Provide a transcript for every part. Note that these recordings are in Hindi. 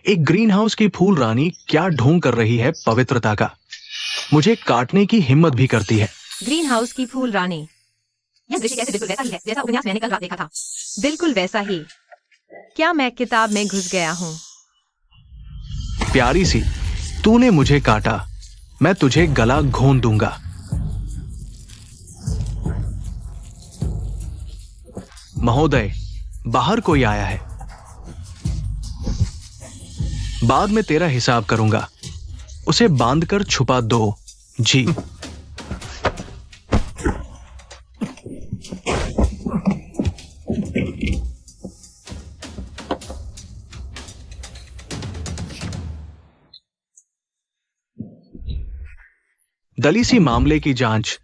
एक ग्रीन हाउस की फूल रानी क्या ढोंग कर रही है पवित्रता का, मुझे काटने की हिम्मत भी करती है। ग्रीन हाउस की फूल रानी, यह दृश्य कैसे बिल्कुल वैसा ही है जैसा उपन्यास मैंने कल रात देखा था। बिल्कुल वैसा ही। क्या मैं किताब में घुस गया हूँ? प्यारी सी, तूने मुझे काटा, मैं तुझे गला घोंट दूंगा। महोदय, बाहर कोई आया है। बाद में तेरा हिसाब करूंगा। उसे बांधकर छुपा दो। जी। दलीसी मामले की जांच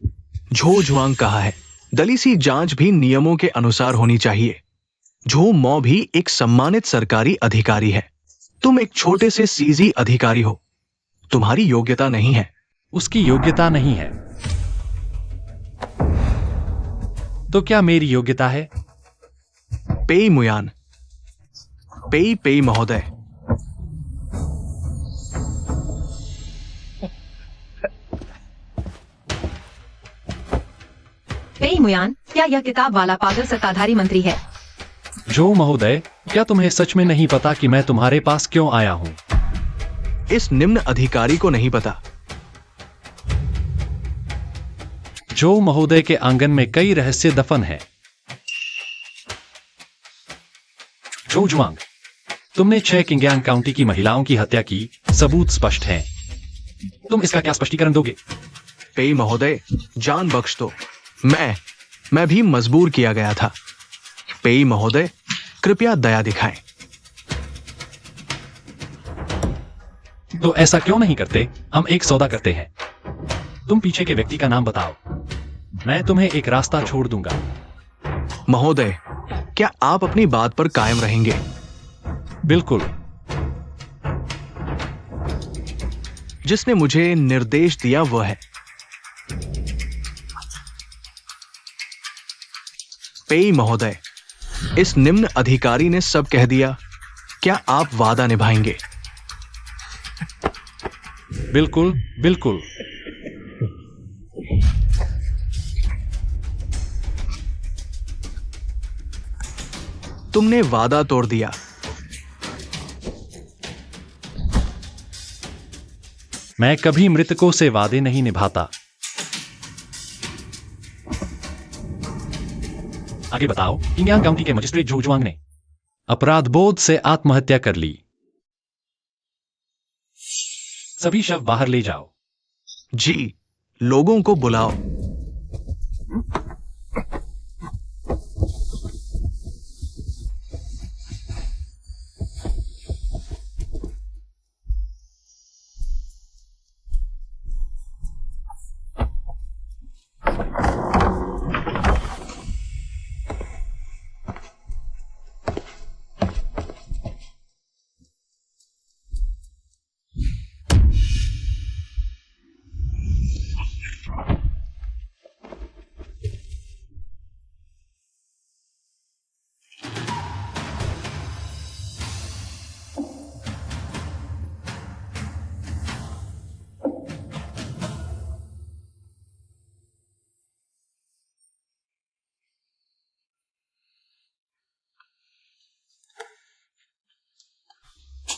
झो झुआंग कहा है। दलीसी जांच भी नियमों के अनुसार होनी चाहिए। झो मौ भी एक सम्मानित सरकारी अधिकारी है। तुम एक छोटे से सीजी अधिकारी हो। तुम्हारी योग्यता नहीं है। उसकी योग्यता नहीं है तो क्या मेरी योग्यता है? पेई मुयान। पेई पेई महोदय। पेई मुयान, क्या यह किताब वाला पागल सत्ताधारी मंत्री है? जो महोदय, क्या तुम्हें सच में नहीं पता कि मैं तुम्हारे पास क्यों आया हूं? इस निम्न अधिकारी को नहीं पता। जो महोदय के आंगन में कई रहस्य दफन हैं। जो जुआंग, तुमने 6 किंगयांग काउंटी की महिलाओं की हत्या की, सबूत स्पष्ट हैं। तुम इसका क्या स्पष्टीकरण दोगे? पेई महोदय, जान बख्श दो। मैं भी मजबूर किया गया था। पेई महोदय, कृपया दया दिखाएं। तो ऐसा क्यों नहीं करते? हम एक सौदा करते हैं। तुम पीछे के व्यक्ति का नाम बताओ, मैं तुम्हें एक रास्ता छोड़ दूंगा। महोदय, क्या आप अपनी बात पर कायम रहेंगे? बिल्कुल। जिसने मुझे निर्देश दिया वह है। पेई महोदय, इस निम्न अधिकारी ने सब कह दिया। क्या आप वादा निभाएंगे? बिल्कुल बिल्कुल। तुमने वादा तोड़ दिया। मैं कभी मृतकों से वादे नहीं निभाता। आगे बताओ। किंगयांग काउंटी के मजिस्ट्रेट झो जुआंग ने अपराध बोध से आत्महत्या कर ली। सभी शव बाहर ले जाओ। जी, लोगों को बुलाओ।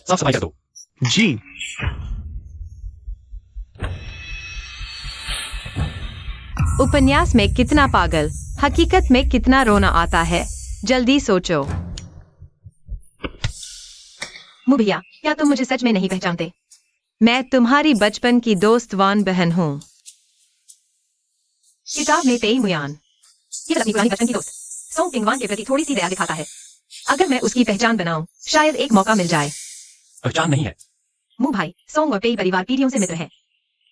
साफ सफाई कर दो। जी। उपन्यास में कितना पागल, हकीकत में कितना रोना आता है। जल्दी सोचो। मुभिया, क्या तुम मुझे सच में नहीं पहचानते? मैं तुम्हारी बचपन की दोस्त वान बहन हूँ। किताब में पेई मुयान, ये अपनी पुरानी बचपन की दोस्त सोंग किंगवान के प्रति थोड़ी सी दया दिखाता है। अगर मैं उसकी पहचान बनाऊं, शायद एक मौका मिल जाए। पहचान नहीं है। मु भाई, सोंग और पेई परिवार पीढ़ियों से मित्र हैं।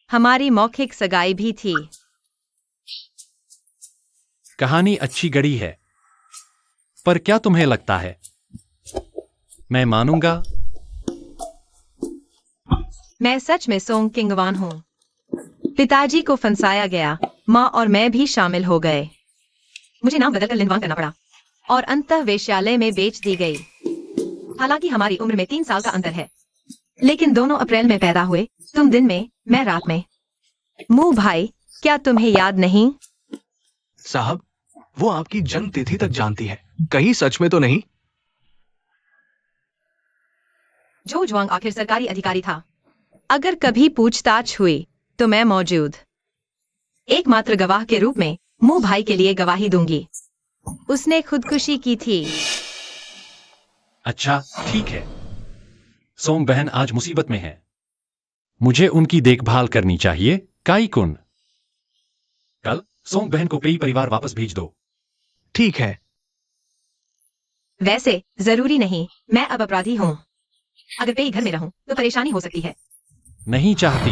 हमारी मौखिक सगाई भी थी। कहानी अच्छी गढ़ी है, पर क्या तुम्हें लगता है मैं मानूंगा? मैं सच में सोंग किंगवान हूँ। पिताजी को फंसाया गया, माँ और मैं भी शामिल हो गए। मुझे नाम बदलकर लिनवांग करना पड़ा और अंतः वेश्यालय में बेच दी गई। हालांकि हमारी उम्र में 3 साल का अंतर है। लेकिन दोनों अप्रैल में पैदा हुए, तुम दिन में, मैं रात में। मुंह भाई, क्या तुम्हें याद नहीं? साहब, वो आपकी जन्म तिथि तक जानती है। कहीं सच में तो नहीं? जो जुआंग आखिर सरकारी अधिकारी था। अगर कभी पूछताछ हुई तो मैं मौजूद, एकमात्र गवाह के रूप में, मुंह भाई के लिए गवाही दूंगी। उसने खुदकुशी की थी। अच्छा, ठीक है। सोंग बहन आज मुसीबत में है। मुझे उनकी देखभाल करनी चाहिए। काई कुन, कल सोंग बहन को पेई परिवार वापस भेज दो। ठीक है। वैसे जरूरी नहीं, मैं अब अपराधी हूँ। अगर पेई घर में रहूं तो परेशानी हो सकती है। नहीं चाहती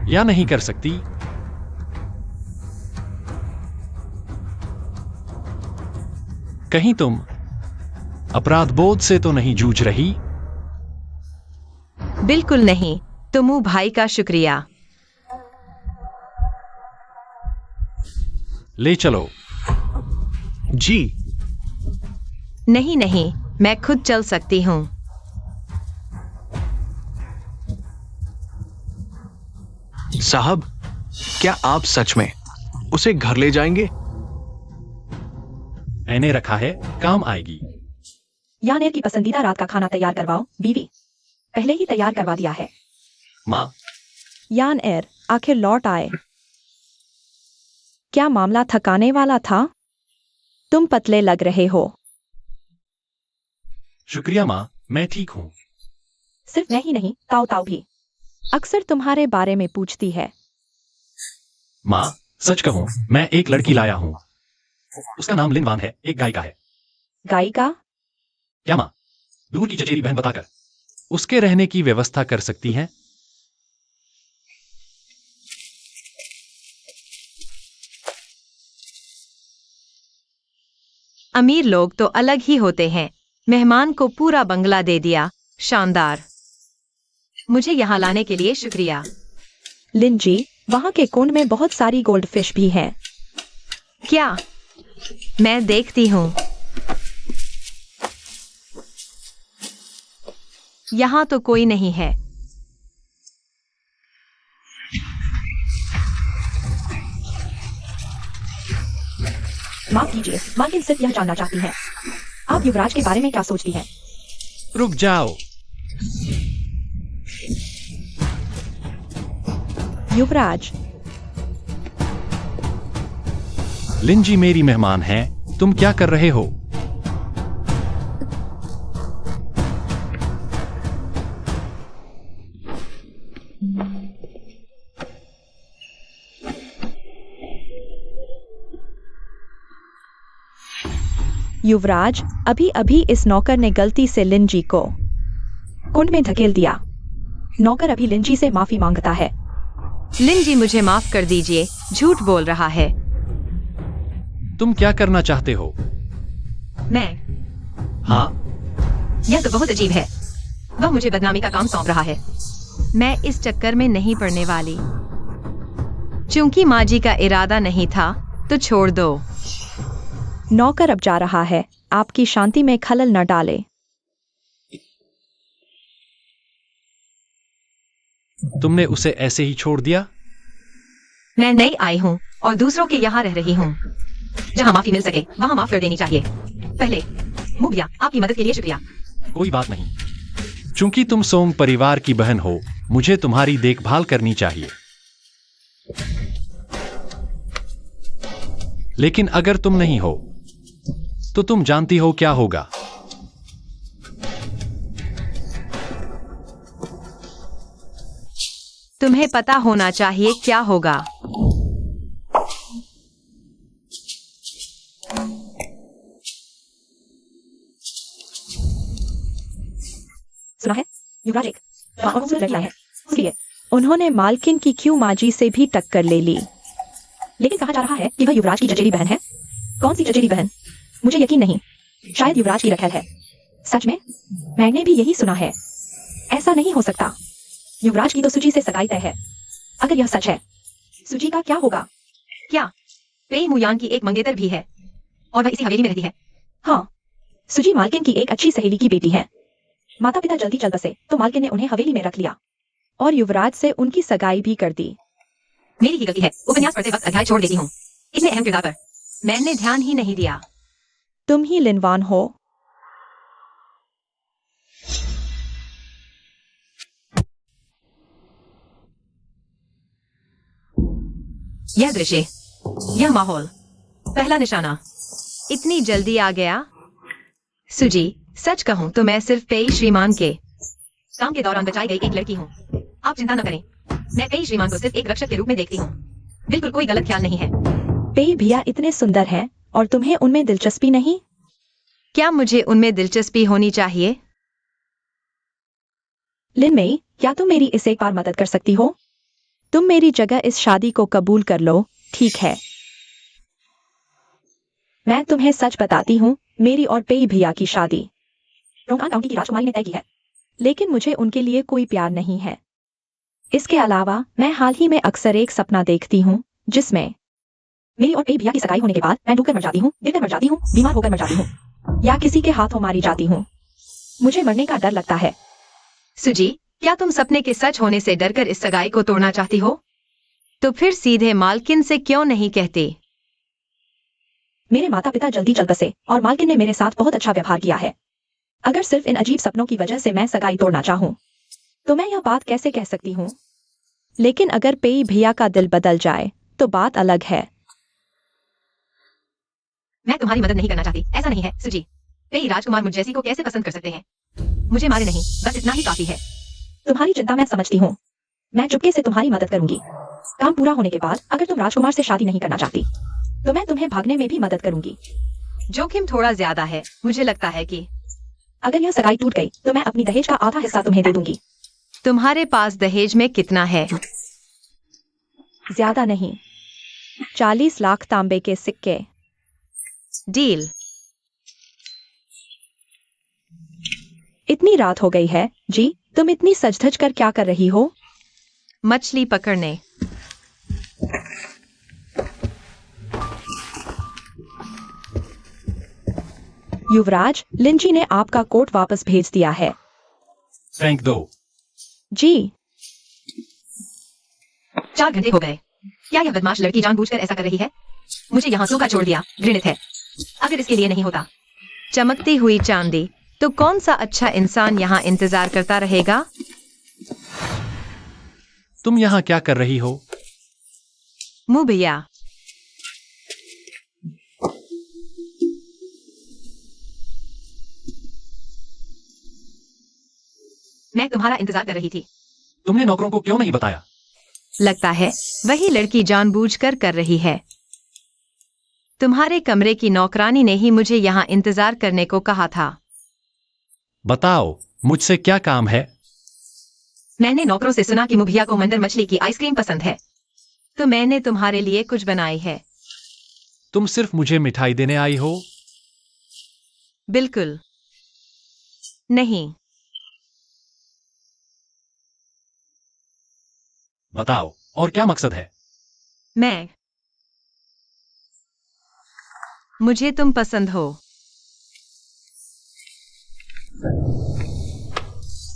या नहीं कर सकती? कहीं तुम अपराध बोध से तो नहीं जूझ रही? बिल्कुल नहीं। तो मुंह भाई का शुक्रिया। ले चलो। जी। नहीं नहीं, मैं खुद चल सकती हूँ। साहब, क्या आप सच में उसे घर ले जाएंगे? मैंने रखा है, काम आएगी। यानेर की पसंदीदा रात का खाना तैयार करवाओ, बीवी। पहले ही तैयार करवा दिया है। माँ, यान एर आखिर लौट आए। क्या मामला थकाने वाला था? तुम पतले लग रहे हो। शुक्रिया माँ, मैं ठीक हूँ। सिर्फ मैं ही नहीं, ताऊ ताऊ भी अक्सर तुम्हारे बारे में पूछती है। माँ, सच कहूँ, मैं एक लड़की लाया हूँ। उसका नाम लिनवान है, एक गायिका है। गायिका? क्या माँ, दूर की चचेरी बहन बताकर उसके रहने की व्यवस्था कर सकती हैं? अमीर लोग तो अलग ही होते हैं। मेहमान को पूरा बंगला दे दिया। शानदार। मुझे यहाँ लाने के लिए शुक्रिया। लिंजी, वहाँ के कुंड में बहुत सारी गोल्ड फिश भी हैं। क्या? मैं देखती हूँ। यहाँ तो कोई नहीं है। माफ कीजिए, मालकिन सिर्फ यह जानना चाहती है, आप युवराज के बारे में क्या सोचती हैं? रुक जाओ। युवराज, लिंजी मेरी मेहमान है। तुम क्या कर रहे हो? युवराज, अभी अभी इस नौकर ने गलती से लिंजी को कुंड में धकेल दिया। नौकर अभी लिंजी से माफी मांगता है। लिंजी, मुझे माफ कर दीजिए, झूठ बोल रहा है। तुम क्या करना चाहते हो? मैं? हाँ, यह तो बहुत अजीब है। वह मुझे बदनामी का काम सौंप रहा है। मैं इस चक्कर में नहीं पड़ने वाली। चूंकि माँ जी का इरादा नहीं था, तो छोड़ दो। नौकर अब जा रहा है, आपकी शांति में खलल न डाले। तुमने उसे ऐसे ही छोड़ दिया? मैं नई आई हूँ और दूसरों के यहाँ रह रही हूँ। जहाँ माफी मिल सके वहाँ माफ कर देनी चाहिए। पहले मुखिया, आपकी मदद के लिए शुक्रिया। कोई बात नहीं। चूंकि तुम सोंग परिवार की बहन हो, मुझे तुम्हारी देखभाल करनी चाहिए। लेकिन अगर तुम नहीं हो, तो तुम जानती हो क्या होगा। तुम्हें पता होना चाहिए क्या होगा। सुना है? युवराज एक खूबसूरत लड़की है। इसलिए उन्होंने मालकिन की क्यों माजी से भी टक्कर ले ली। लेकिन कहा जा रहा है कि वह युवराज की चचेरी बहन है। कौन सी चचेरी बहन? मुझे यकीन नहीं। शायद युवराज की रखैल है। सच में? मैंने भी यही सुना है। ऐसा नहीं हो सकता। युवराज की तो सुजी से सगाई तय है। अगर यह सच है, सुजी का क्या होगा? क्या? पेई मुयांग की एक मंगेतर भी है और वह इसी हवेली में रहती है। हाँ, सुजी मालकिन की एक अच्छी सहेली की बेटी है। माता पिता जल्दी चल बसे तो मालकिन ने उन्हें हवेली में रख लिया और युवराज से उनकी सगाई भी कर दी। मेरी ही गलती है, उपन्यास पढ़ते वक्त अध्याय छोड़ देती हूँ। इतने अहम किरदार पर मैंने ध्यान ही नहीं दिया। तुम ही लिनवान हो। यह दृश्य, यह माहौल, पहला निशाना इतनी जल्दी आ गया। सुजी, सच कहूं तो मैं सिर्फ पेई श्रीमान के काम के दौरान बचाई गई एक लड़की हूँ। आप चिंता न करें, मैं पेई श्रीमान को सिर्फ एक रक्षक के रूप में देखती हूँ। बिल्कुल कोई गलत ख्याल नहीं है। पेई भैया इतने सुंदर हैं और तुम्हें उनमें दिलचस्पी नहीं? क्या मुझे उनमें दिलचस्पी होनी चाहिए? लिन मेई, क्या तुम मेरी इस एक बार मदद कर सकती हो? तुम मेरी जगह इस शादी को कबूल कर लो, ठीक है? मैं तुम्हें सच बताती हूँ, मेरी और पेई भैया की शादी रोंगान काउंटी की राजकुमारी ने तय की है। लेकिन मुझे उनके लिए कोई प्यार नहीं है। इसके अलावा मैं हाल ही में अक्सर एक सपना देखती हूँ जिसमें मेरी और पेई भैया की सगाई होने के बाद मैं डूबकर मर जाती हूँ, गिरकर मर जाती हूँ, बीमार होकर मर जाती हूँ या किसी के हाथों मारी जाती हूँ। मुझे मरने का डर लगता है। सुजी, क्या तुम सपने के सच होने से डरकर इस सगाई को तोड़ना चाहती हो? तो फिर सीधे मालकिन से क्यों नहीं कहते? मेरे माता पिता जल्दी चल बसे और मालकिन ने मेरे साथ बहुत अच्छा व्यवहार किया है। अगर सिर्फ इन अजीब सपनों की वजह से मैं सगाई तोड़ना चाहूँ तो मैं यह बात कैसे कह सकती हूँ? लेकिन अगर पेई भैया का दिल बदल जाए तो बात अलग है। मैं तुम्हारी मदद नहीं करना चाहती, ऐसा नहीं है सुजी। पेई राजकुमार मुझ जैसी को कैसे पसंद कर सकते हैं? मुझे मारे नहीं, बस इतना ही काफी है। तुम्हारी चिंता मैं समझती हूँ। मैं चुपके से तुम्हारी मदद करूंगी। काम पूरा होने के बाद अगर तुम राजकुमार से शादी नहीं करना चाहती तो मैं तुम्हें भागने में भी मदद करूंगी। जोखिम थोड़ा ज्यादा है। मुझे लगता है कि अगर यह सगाई टूट गई तो मैं अपनी दहेज का आधा हिस्सा तुम्हें दे दूंगी। तुम्हारे पास दहेज में कितना है? ज्यादा नहीं, 40 लाख तांबे के सिक्के। डील। इतनी रात हो गई है जी, तुम इतनी सज-धज कर क्या कर रही हो? मछली पकड़ने। युवराज, लिंजी ने आपका कोट वापस भेज दिया है। फेंक दो। जी। 4 घंटे हो गए। क्या यह बदमाश लड़की जानबूझकर ऐसा कर रही है? मुझे यहाँ सूखा छोड़ दिया, घृणित है। अगर इसके लिए नहीं होता। चमकती हुई चांदी, तो कौन सा अच्छा इंसान यहाँ इंतजार करता रहेगा? तुम यहाँ क्या कर रही हो? मुंह भैया। मैं तुम्हारा इंतजार कर रही थी। तुमने नौकरों को क्यों नहीं बताया? लगता है वही लड़की जानबूझकर कर रही है। तुम्हारे कमरे की नौकरानी ने ही मुझे यहाँ इंतजार करने को कहा था। बताओ, मुझसे क्या काम है? मैंने नौकरों से सुना कि मुभिया को मंडर मछली की आइसक्रीम पसंद है, तो मैंने तुम्हारे लिए कुछ बनाई है। तुम सिर्फ मुझे मिठाई देने आई हो? बिल्कुल नहीं। बताओ, और क्या मकसद है? मुझे तुम पसंद हो।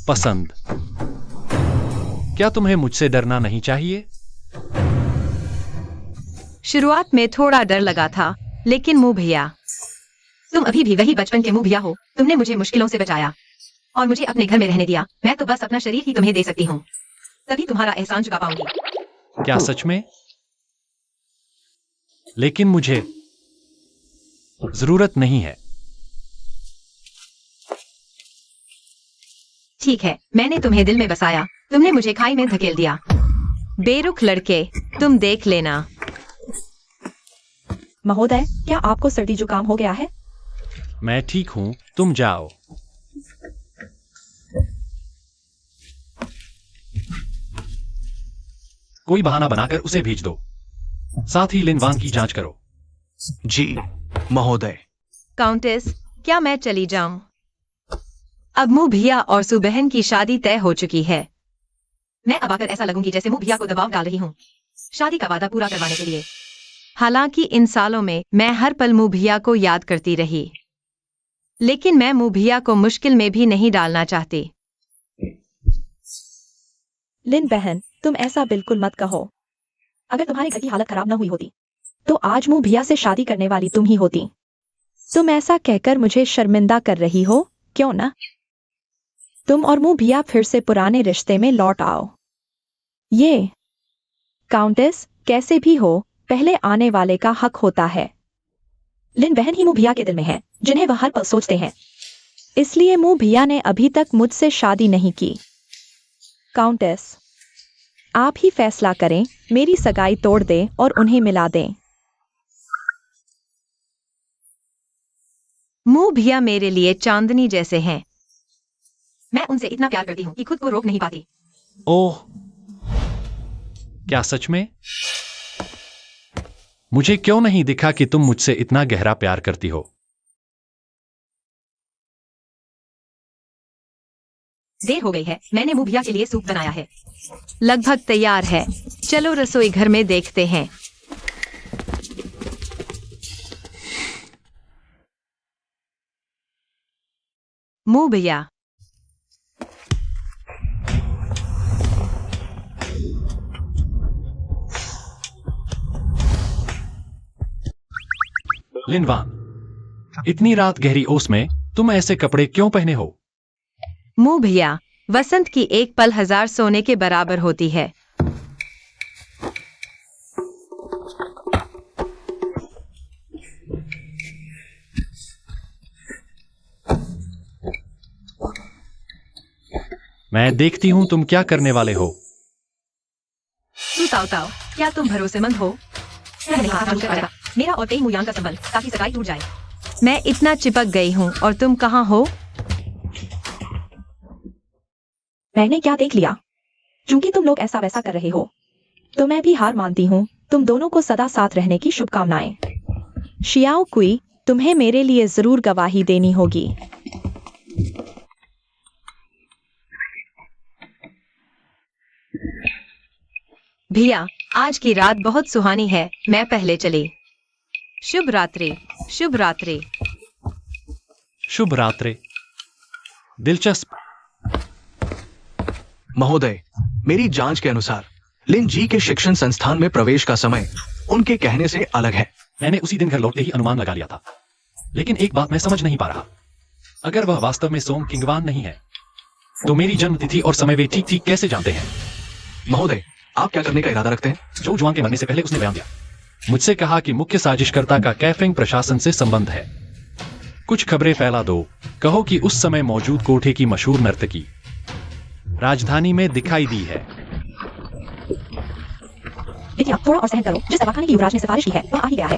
पसंद? क्या तुम्हें मुझसे डरना नहीं चाहिए? शुरुआत में थोड़ा डर लगा था, लेकिन मुंह भैया, तुम अभी भी वही बचपन के मुंह भैया हो। तुमने मुझे मुश्किलों से बचाया और मुझे अपने घर में रहने दिया। मैं तो बस अपना शरीर ही तुम्हें दे सकती हूँ, तभी तुम्हारा एहसान चुका पाऊंगी। क्या सच में? लेकिन मुझे जरूरत नहीं है। ठीक है, मैंने तुम्हें दिल में बसाया, तुमने मुझे खाई में धकेल दिया। बेरुख लड़के, तुम देख लेना। महोदय, क्या आपको सर्दी जुकाम हो गया है? मैं ठीक हूं, तुम जाओ। कोई बहाना बनाकर उसे भेज दो। साथ ही लिनवान की जांच करो। जी महोदय। काउंटेस, क्या मैं चली जाऊं? अब मुंह भैया और सुबहन की शादी तय हो चुकी है। मैं अब आकर ऐसा लगूंगी जैसे मुंह भैया को दबाव डाल रही हूँ शादी का वादा पूरा करवाने के लिए। हालांकि इन सालों में मैं हर पल मुंह भैया को याद करती रही, लेकिन मैं मुभिया को मुश्किल में भी नहीं डालना चाहती। लिन बहन, तुम ऐसा बिल्कुल मत कहो। अगर तुम्हारे घर की हालत खराब न हुई होती तो आज मुंह भिया से शादी करने वाली तुम ही होती। तुम ऐसा कहकर मुझे शर्मिंदा कर रही हो, क्यों ना? तुम और मुंह भिया फिर से पुराने रिश्ते में लौट आओ। ये काउंटेस, कैसे भी हो, पहले आने वाले का हक होता है। लिन बहन ही मुंह भिया के दिल में है, जिन्हें वह हर पल सोचते हैं। इसलिए मुंह भिया ने अभी तक मुझसे शादी नहीं की। काउंटेस, आप ही फैसला करें, मेरी सगाई तोड़ दें और उन्हें मिला दें। मुभिया मेरे लिए चांदनी जैसे हैं। मैं उनसे इतना प्यार करती हूँ कि खुद को रोक नहीं पाती। ओह, क्या सच में? मुझे क्यों नहीं दिखा कि तुम मुझसे इतना गहरा प्यार करती हो? देर हो गई है, मैंने मुभिया के लिए सूप बनाया है। लगभग तैयार है। चलो रसोई घर में देखते हैं। मुभिया, लिनवान, इतनी रात गहरी ओस में तुम ऐसे कपड़े क्यों पहने हो? मुभिया, वसंत की एक पल 1000 सोने के बराबर होती है। मैं देखती हूं तुम क्या करने वाले हो। ताओ ताओ, क्या तुम भरोसेमंद हो? मैंने कहा था मुझे मेरा और पेई मुयांग का संबंध, ताकि सगाई टूट जाए। मैं इतना चिपक गई हूँ और तुम कहाँ हो? मैंने क्या देख लिया? क्योंकि तुम लोग ऐसा वैसा कर रहे हो तो मैं भी हार मानती हूँ। तुम दोनों को सदा साथ रहने की शुभकामनाएं। शियाओ कुई, तुम्हें मेरे लिए जरूर गवाही देनी होगी। भिया, आज की रात बहुत सुहानी है, मैं पहले चली। शुभ रात्रि। शुभ रात्रि। शुभ रात्रि। दिलचस्प। महोदय, मेरी जांच के अनुसार लिन जी के शिक्षण संस्थान में प्रवेश का समय उनके कहने से अलग है। मैंने उसी दिन घर लौटते ही अनुमान लगा लिया था, लेकिन एक बात मैं समझ नहीं पा रहा। अगर वह वास्तव में सोंग किंगवान नहीं है तो मेरी जन्म तिथि और समय वे ठीक ठीक कैसे जानते हैं? महोदय, आप क्या करने का इरादा रखते हैं? जो जुआन के मरने से पहले उसने बयान दिया, मुझसे कहा कि मुख्य साजिशकर्ता का कैफिंग प्रशासन से संबंध है। कुछ खबरें फैला दो, कहो कि उस समय मौजूद कोठे की मशहूर नर्तकी राजधानी में दिखाई दी है। थोड़ा और सहन करो। जिस दवाखाने की युवराज ने सिफारिश की है वह आ ही गया है।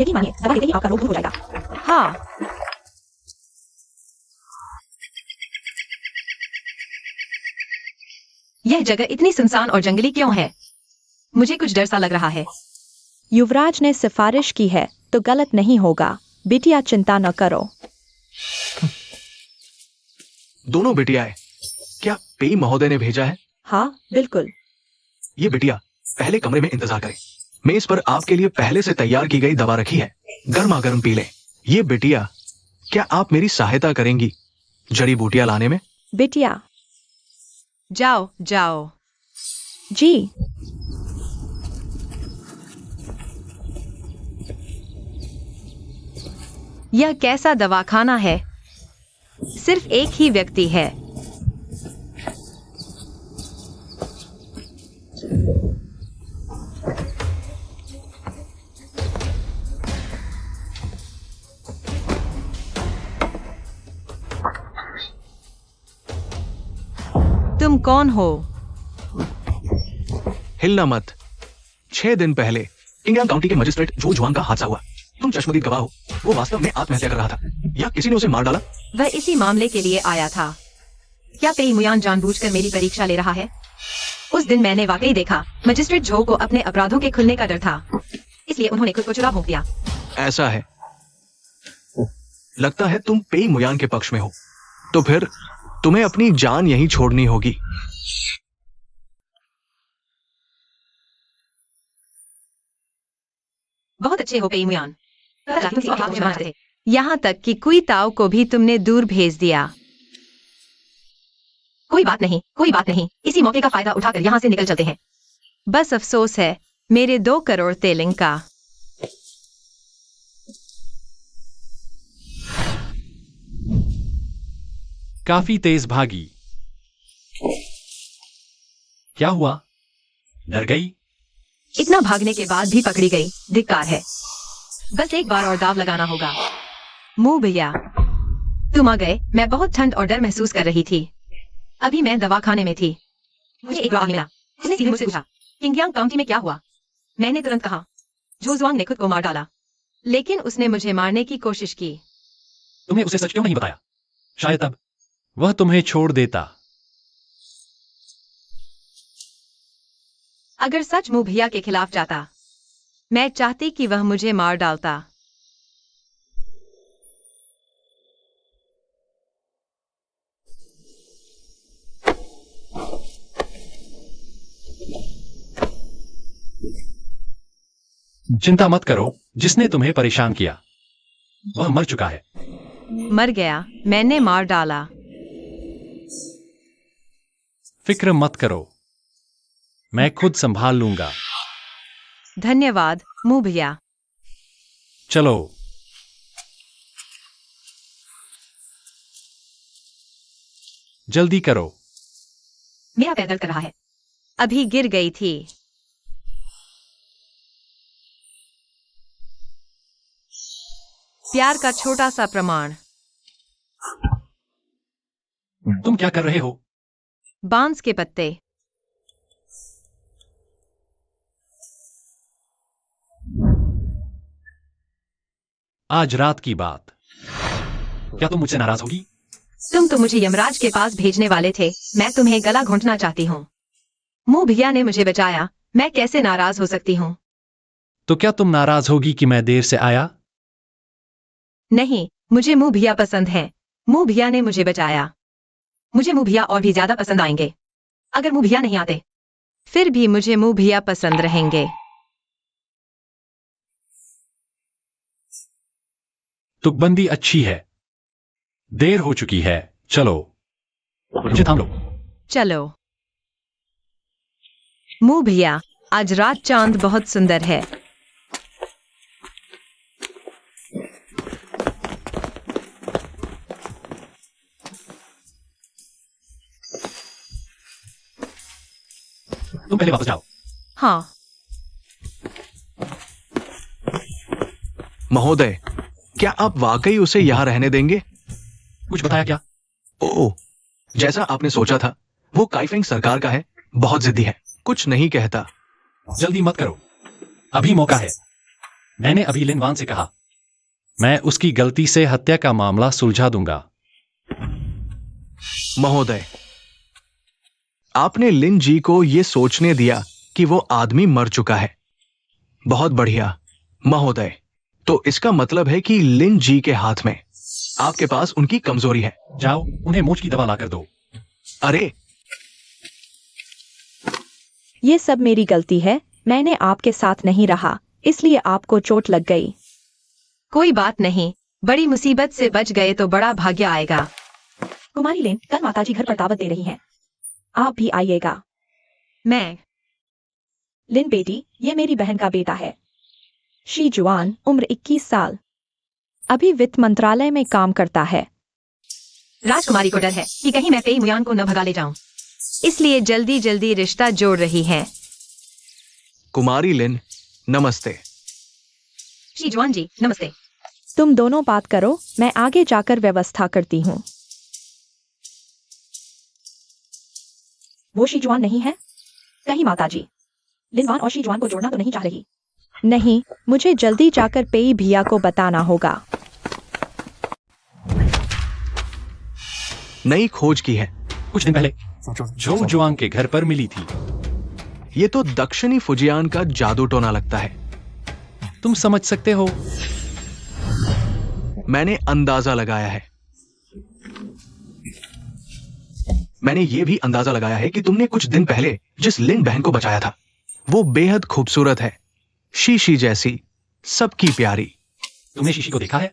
यकीन मानिए, दवा देते ही आपका रोग दूर हो जाएगा। हाँ, यह जगह इतनी सुनसान और जंगली क्यों है? मुझे कुछ डर सा लग रहा है। युवराज ने सिफारिश की है तो गलत नहीं होगा। बिटिया, चिंता न करो। दोनों बिटियाएं, क्या पेई महोदय ने भेजा है? हाँ, बिल्कुल। ये बिटिया पहले कमरे में इंतजार करें। मेज पर आपके लिए पहले से तैयार की गई दवा रखी है, गर्मा गर्म पी लें। ये बिटिया, क्या आप मेरी सहायता करेंगी जड़ी बूटियां लाने में? बिटिया, जाओ जाओ। जी। यह कैसा दवाखाना है? सिर्फ एक ही व्यक्ति है। तुम कौन हो? हिलना मत। 6 दिन पहले किंगडम काउंटी के मजिस्ट्रेट जो जुआन का हादसा हुआ, तुम चश्मदीद गवाह हो। वो वास्तव में आत्महत्या कर रहा था या किसी ने उसे मार डाला? वह इसी मामले के लिए आया था। क्या पेई मुयान जानबूझकर मेरी परीक्षा ले रहा है? उस दिन मैंने वाकई देखा, मजिस्ट्रेट झो को अपने अपराधों के खुलने का डर था, इसलिए उन्होंने खुद को चुरा भोंक दिया। ऐसा है, लगता है तुम पेई मुयान के पक्ष में हो, तो फिर तुम्हें अपनी जान यहीं छोड़नी होगी। बहुत अच्छे हो पेई मुयान। यहाँ तक कि कुई ताओ को भी तुमने दूर भेज दिया। कोई बात नहीं, कोई बात नहीं, इसी मौके का फायदा उठाकर यहाँ से निकल चलते हैं। बस अफसोस है मेरे 2 करोड़ तेलिंग का। काफी तेज भागी। क्या हुआ? डर गई? इतना भागने के बाद भी पकड़ी गई, धिक्कार है। बस एक बार और दाव लगाना होगा। मुंह भैया, तुम आ गए। मैं बहुत ठंड और डर महसूस कर रही थी। अभी मैं दवाखाने में थी। मुझे एक गवाह मिला। उसने सीधे मुझसे पूछा, किंगयांग काउंटी में क्या हुआ? मैंने तुरंत कहा, झोजुआंग ने खुद को मार डाला। लेकिन उसने मुझे मारने की कोशिश की। तुमने उसे सच क्यों नहीं बताया? शायद अब वह तुम्हें छोड़ देता। अगर सच मुंह भैया के खिलाफ जाता, मैं चाहती कि वह मुझे मार डालता। चिंता मत करो, जिसने तुम्हें परेशान किया वह मर चुका है। मर गया, मैंने मार डाला। फिक्र मत करो, मैं खुद संभाल लूंगा। धन्यवाद मुंह भैया। चलो। जल्दी करो। मेरा पैर दर्द कर रहा है। अभी गिर गई थी। प्यार का छोटा सा प्रमाण। तुम क्या कर रहे हो? बांस के पत्ते। आज रात की बात। क्या तुम मुझसे नाराज होगी? तुम तो मुझे यमराज के पास भेजने वाले थे। मैं तुम्हें गला घोंटना चाहती हूँ। मुंह भैया ने मुझे बचाया, मैं कैसे नाराज हो सकती हूँ? तो क्या तुम नाराज होगी कि मैं देर से आया? नहीं, मुझे मुंह भैया पसंद है। मुंह भैया ने मुझे बचाया। मुझे मुंह भैया और भी ज्यादा पसंद आएंगे। अगर मुंह भैया नहीं आते, फिर भी मुझे मुंह भैया पसंद रहेंगे। तुकबंदी अच्छी है। देर हो चुकी है, चलो। मुझे थाम लो। चलो। मुंह भैया, आज रात चांद बहुत सुंदर है। तुम पहले वापस जाओ। हाँ। महोदय, क्या आप वाकई उसे यहाँ रहने देंगे? कुछ बताया क्या? ओह, जैसा आपने सोचा था, वो काइफेंग सरकार का है, बहुत जिद्दी है, कुछ नहीं कहता। जल्दी मत करो, अभी मौका है। मैंने अभी लिन वान से कहा, मैं उसकी गलती से हत्या का मामला सुलझा दूंगा। महोदय, आपने लिन जी को यह सोचने दिया कि वो आदमी मर चुका है। बहुत बढ़िया महोदय। तो इसका मतलब है कि लिन जी के हाथ में आपके पास उनकी कमजोरी है। जाओ, उन्हें मोच की दवा लाकर दो। अरे, ये सब मेरी गलती है। मैंने आपके साथ नहीं रहा, इसलिए आपको चोट लग गई। कोई बात नहीं, बड़ी मुसीबत से बच गए तो बड़ा भाग्य आएगा। कुमारी लेन, कल माताजी घर पर दावत दे रही हैं। आप भी आइएगा। मैं। लिन बेटी, ये मेरी बहन का बेटा है। शी जुआन, उम्र 21 साल, अभी वित्त मंत्रालय में काम करता है। राजकुमारी को डर है कि कहीं मैं पेई मुयान को न भगा ले जाऊं, इसलिए जल्दी जल्दी रिश्ता जोड़ रही है। कुमारी लिन, नमस्ते। शीजुआन जी, नमस्ते। तुम दोनों बात करो, मैं आगे जाकर व्यवस्था करती हूँ। वो शीजुआन नहीं है? कहीं माताजी लिनवान और शीजुआन को जोड़ना तो नहीं चाह रही? नहीं, मुझे जल्दी जाकर पेई भैया को बताना होगा। नई खोज की है। कुछ दिन पहले झो जुआंग के घर पर मिली थी। ये तो दक्षिणी फुजियान का जादू टोना लगता है। तुम समझ सकते हो। मैंने अंदाजा लगाया है। मैंने ये भी अंदाजा लगाया है कि तुमने कुछ दिन पहले जिस लिन बहन को बचाया था, वो बेहद खूबसूरत है, शीशी जैसी, सबकी प्यारी। तुमने शीशी को देखा है?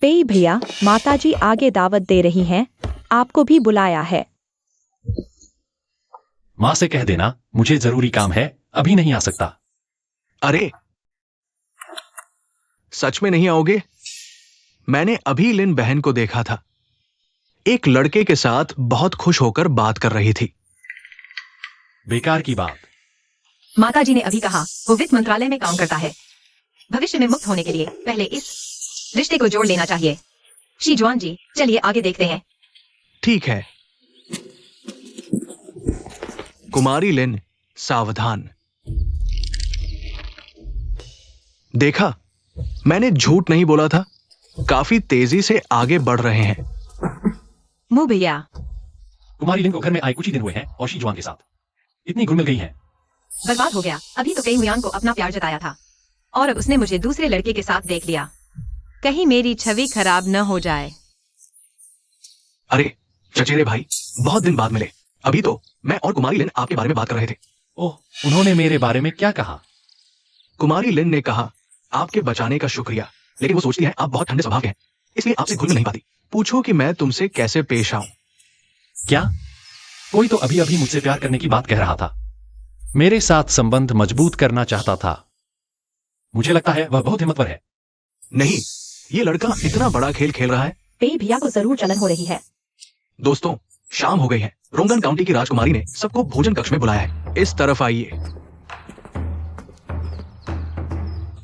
पेई भैया, माताजी आगे दावत दे रही हैं, आपको भी बुलाया है। माँ से कह देना मुझे जरूरी काम है, अभी नहीं आ सकता। अरे सच में नहीं आओगे? मैंने अभी लिन बहन को देखा था, एक लड़के के साथ बहुत खुश होकर बात कर रही थी। बेकार की बात। माताजी ने अभी कहा वो वित्त मंत्रालय में काम करता है। भविष्य में मुक्त होने के लिए पहले इस रिश्ते को जोड़ लेना चाहिए। शी जुआन जी, चलिए आगे देखते हैं। ठीक है। कुमारी लिन सावधान। देखा, मैंने झूठ नहीं बोला था। काफी तेजी से आगे बढ़ रहे हैं। मु भैया, कुमारी लिन को घर में आए कुछ ही दिन हुए हैं और शी जुआन के साथ इतनी घुल मिल गई हैं। बर्बाद हो गया। अभी तो कई मुयान को अपना प्यार जताया था और अब उसने मुझे दूसरे लड़के के साथ देख लिया। कहीं मेरी छवि खराब न हो जाए। अरे चचेरे भाई, बहुत दिन बाद मिले। अभी तो मैं और कुमारी लिन आपके बारे में बात कर रहे थे। ओह, उन्होंने मेरे बारे में क्या कहा? कुमारी लिन ने कहा आपके बचाने का शुक्रिया, लेकिन वो सोचती है आप बहुत ठंडे स्वभाव के हैं, इसलिए आपसे घुल मिल नहीं पाती। पूछो कि मैं तुमसे कैसे पेश आऊं। क्या? कोई तो अभी अभी मुझसे प्यार करने की बात कह रहा था, मेरे साथ संबंध मजबूत करना चाहता था। मुझे लगता है वह बहुत हिम्मतवर है। नहीं, ये लड़का इतना बड़ा खेल खेल रहा है। पेई भैया को जरूर जलन हो रही है। दोस्तों, शाम हो गई है। रोंगन काउंटी की राजकुमारी ने सबको भोजन कक्ष में बुलाया है। इस तरफ आइए।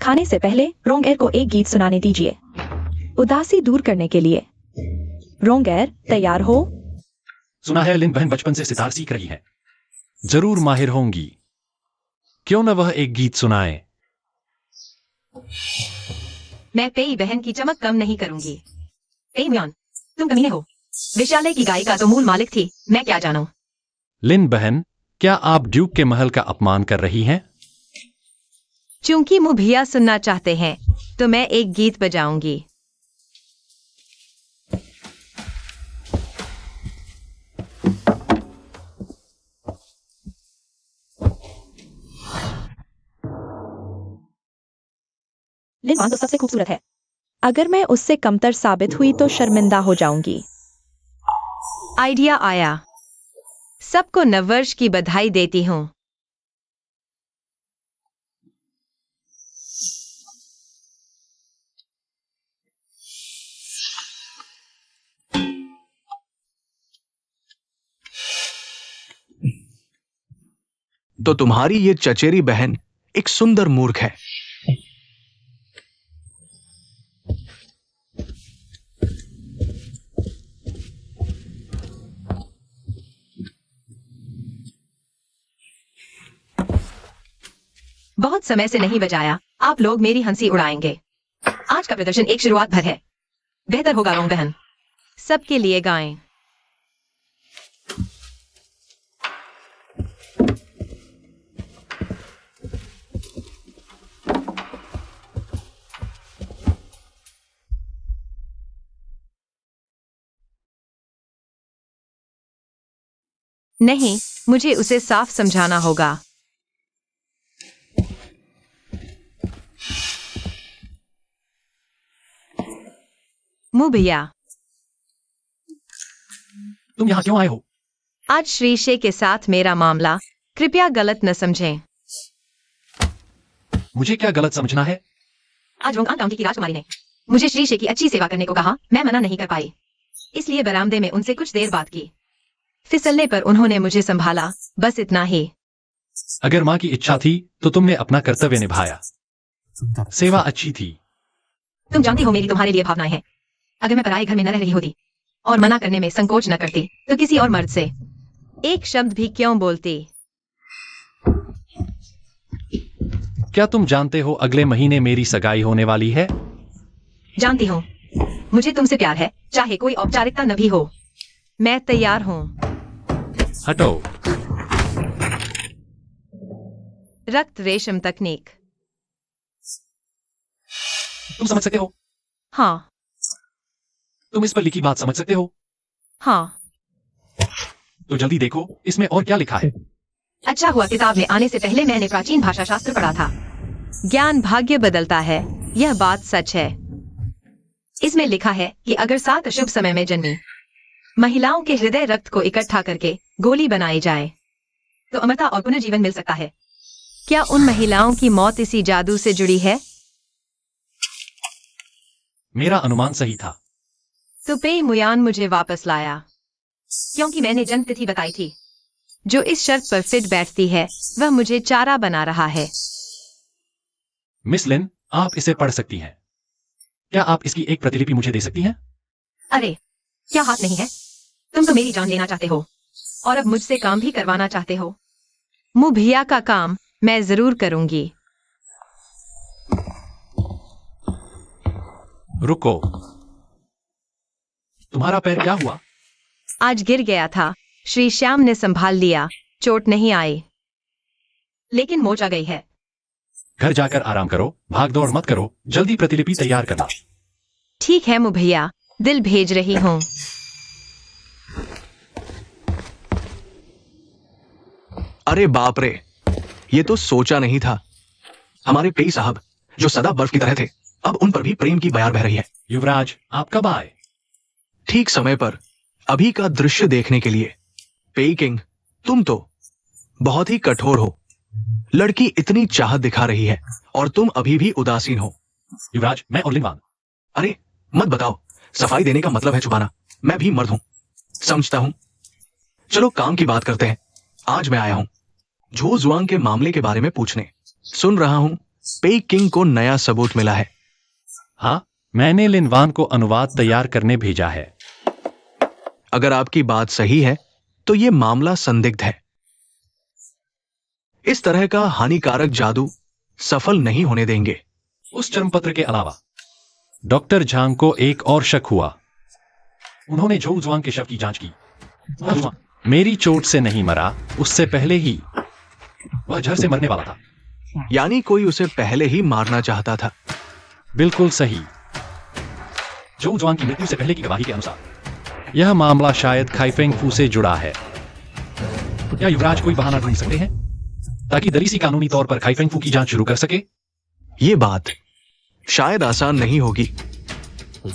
खाने से पहले रोंगेर को एक गीत सुनाने दीजिए, उदासी दूर करने के लिए। रोंगेर, तैयार हो? सुना है लिन बहन बचपन से सितार सीख रही है, जरूर माहिर होंगी। क्यों न वह एक गीत सुनाए। मैं पेई बहन की चमक कम नहीं करूंगी। पेई म्यान, तुम कमीने हो। विशालय की गायिका तो मूल मालिक थी, मैं क्या जानूं। लिन बहन, क्या आप ड्यूक के महल का अपमान कर रही हैं? चूंकि मु भैया सुनना चाहते हैं तो मैं एक गीत बजाऊंगी। लिन वान तो सबसे खूबसूरत है। अगर मैं उससे कमतर साबित हुई तो शर्मिंदा हो जाऊंगी। आइडिया आया। सबको नववर्ष की बधाई देती हूँ। तो तुम्हारी ये चचेरी बहन एक सुंदर मूर्ख है। बहुत समय से नहीं बजाया, आप लोग मेरी हंसी उड़ाएंगे। आज का प्रदर्शन एक शुरुआत भर है। बेहतर होगा रोंग बहन, सबके लिए गाएं। नहीं, मुझे उसे साफ समझाना होगा। मु भैया, तुम यहाँ क्यों आए हो? आज श्रीशे के साथ मेरा मामला, कृपया गलत न समझें। मुझे क्या गलत समझना है? आज रोंगान काउंटी की राजकुमारी ने मुझे श्रीशे की अच्छी सेवा करने को कहा। मैं मना नहीं कर पाई, इसलिए बरामदे में उनसे कुछ देर बात की। फिसलने पर उन्होंने मुझे संभाला, बस इतना ही। अगर माँ की इच्छा थी तो तुमने अपना कर्तव्य निभाया। सेवा अच्छी थी। तुम जानती हो मेरी तुम्हारे लिए भावनाएं हैं। अगर मैं पराए घर में न रह रही होती और मना करने में संकोच न करती तो किसी और मर्द से एक शब्द भी क्यों बोलती। क्या तुम जानते हो अगले महीने मेरी सगाई होने वाली है? जानती हूँ, मुझे तुमसे प्यार है, चाहे कोई औपचारिकता न भी हो। मैं तैयार हूँ। हटो। रक्त रेशम तकनीक। तुम समझ सकते हो? हाँ तुम इस पर लिखी बात समझ सकते हो? हाँ। तो जल्दी देखो इसमें और क्या लिखा है। अच्छा हुआ किताब में आने से पहले मैंने प्राचीन भाषा शास्त्र पढ़ा था। ज्ञान भाग्य बदलता है, यह बात सच है। इसमें लिखा है कि अगर 7 अशुभ समय में जन्मी महिलाओं के हृदय रक्त को इकट्ठा करके गोली बनाई जाए तो अमरता और पुनर्जीवन मिल सकता है। क्या उन महिलाओं की मौत इसी जादू से जुड़ी है? मेरा अनुमान सही था। तो पेई मुयान मुझे वापस लाया क्योंकि मैंने जन्म तिथि बताई थी। जो इस शर्त पर फिट बैठती है वह मुझे चारा बना रहा है। मिस लिन, आप इसे पढ़ सकती हैं। क्या आप इसकी एक प्रतिलिपि मुझे दे सकती हैं? अरे क्या हाथ नहीं है? तुम तो मेरी जान लेना चाहते हो और अब मुझसे काम भी करवाना चाहते हो। मुँह भैया का काम मैं जरूर करूंगी। रुको, तुम्हारा पैर क्या हुआ? आज गिर गया था, श्री श्याम ने संभाल लिया, चोट नहीं आई लेकिन मोच आ गई है। घर जाकर आराम करो, भाग दौड़ मत करो, जल्दी प्रतिलिपि तैयार करना। ठीक है मुँह भैया, दिल भेज रही हूँ। अरे बाप रे, ये तो सोचा नहीं था। हमारे पेई साहब जो सदा बर्फ की तरह थे, अब उन पर भी प्रेम की बयार बह रही है। युवराज, आप कब आए? ठीक समय पर, अभी का दृश्य देखने के लिए। पेई किंग, तुम तो बहुत ही कठोर हो। लड़की इतनी चाहत दिखा रही है और तुम अभी भी उदासीन हो। युवराज, मैं और लिनवान। अरे मत बताओ, सफाई देने का मतलब है छुपाना। मैं भी मर्द हूं, समझता हूं। चलो काम की बात करते हैं। आज मैं आया हूं झो जुआंग के मामले के बारे में पूछने। सुन रहा हूं पेई किंग को नया सबूत मिला है। हाँ, मैंने लिनवान को अनुवाद तैयार करने भेजा है। अगर आपकी बात सही है तो यह मामला संदिग्ध है। इस तरह का हानिकारक जादू सफल नहीं होने देंगे। उस चर्मपत्र के अलावा डॉक्टर झांग को एक और शक हुआ। उन्होंने झो जुआंग के शव की जांच की। वह मेरी चोट से नहीं मरा, उससे पहले ही वह जहर से मरने वाला था। यानी कोई उसे पहले ही मारना चाहता था। बिल्कुल सही। झो जुआंग की मृत्यु से पहले की गवाही के अनुसार यह मामला शायद खाइफेंग फू से जुड़ा है। क्या युवराज कोई बहाना ढूंढ सकते हैं ताकि दलीसी कानूनी तौर पर खाइफेंग फू की जांच शुरू कर सके? यह बात शायद आसान नहीं होगी।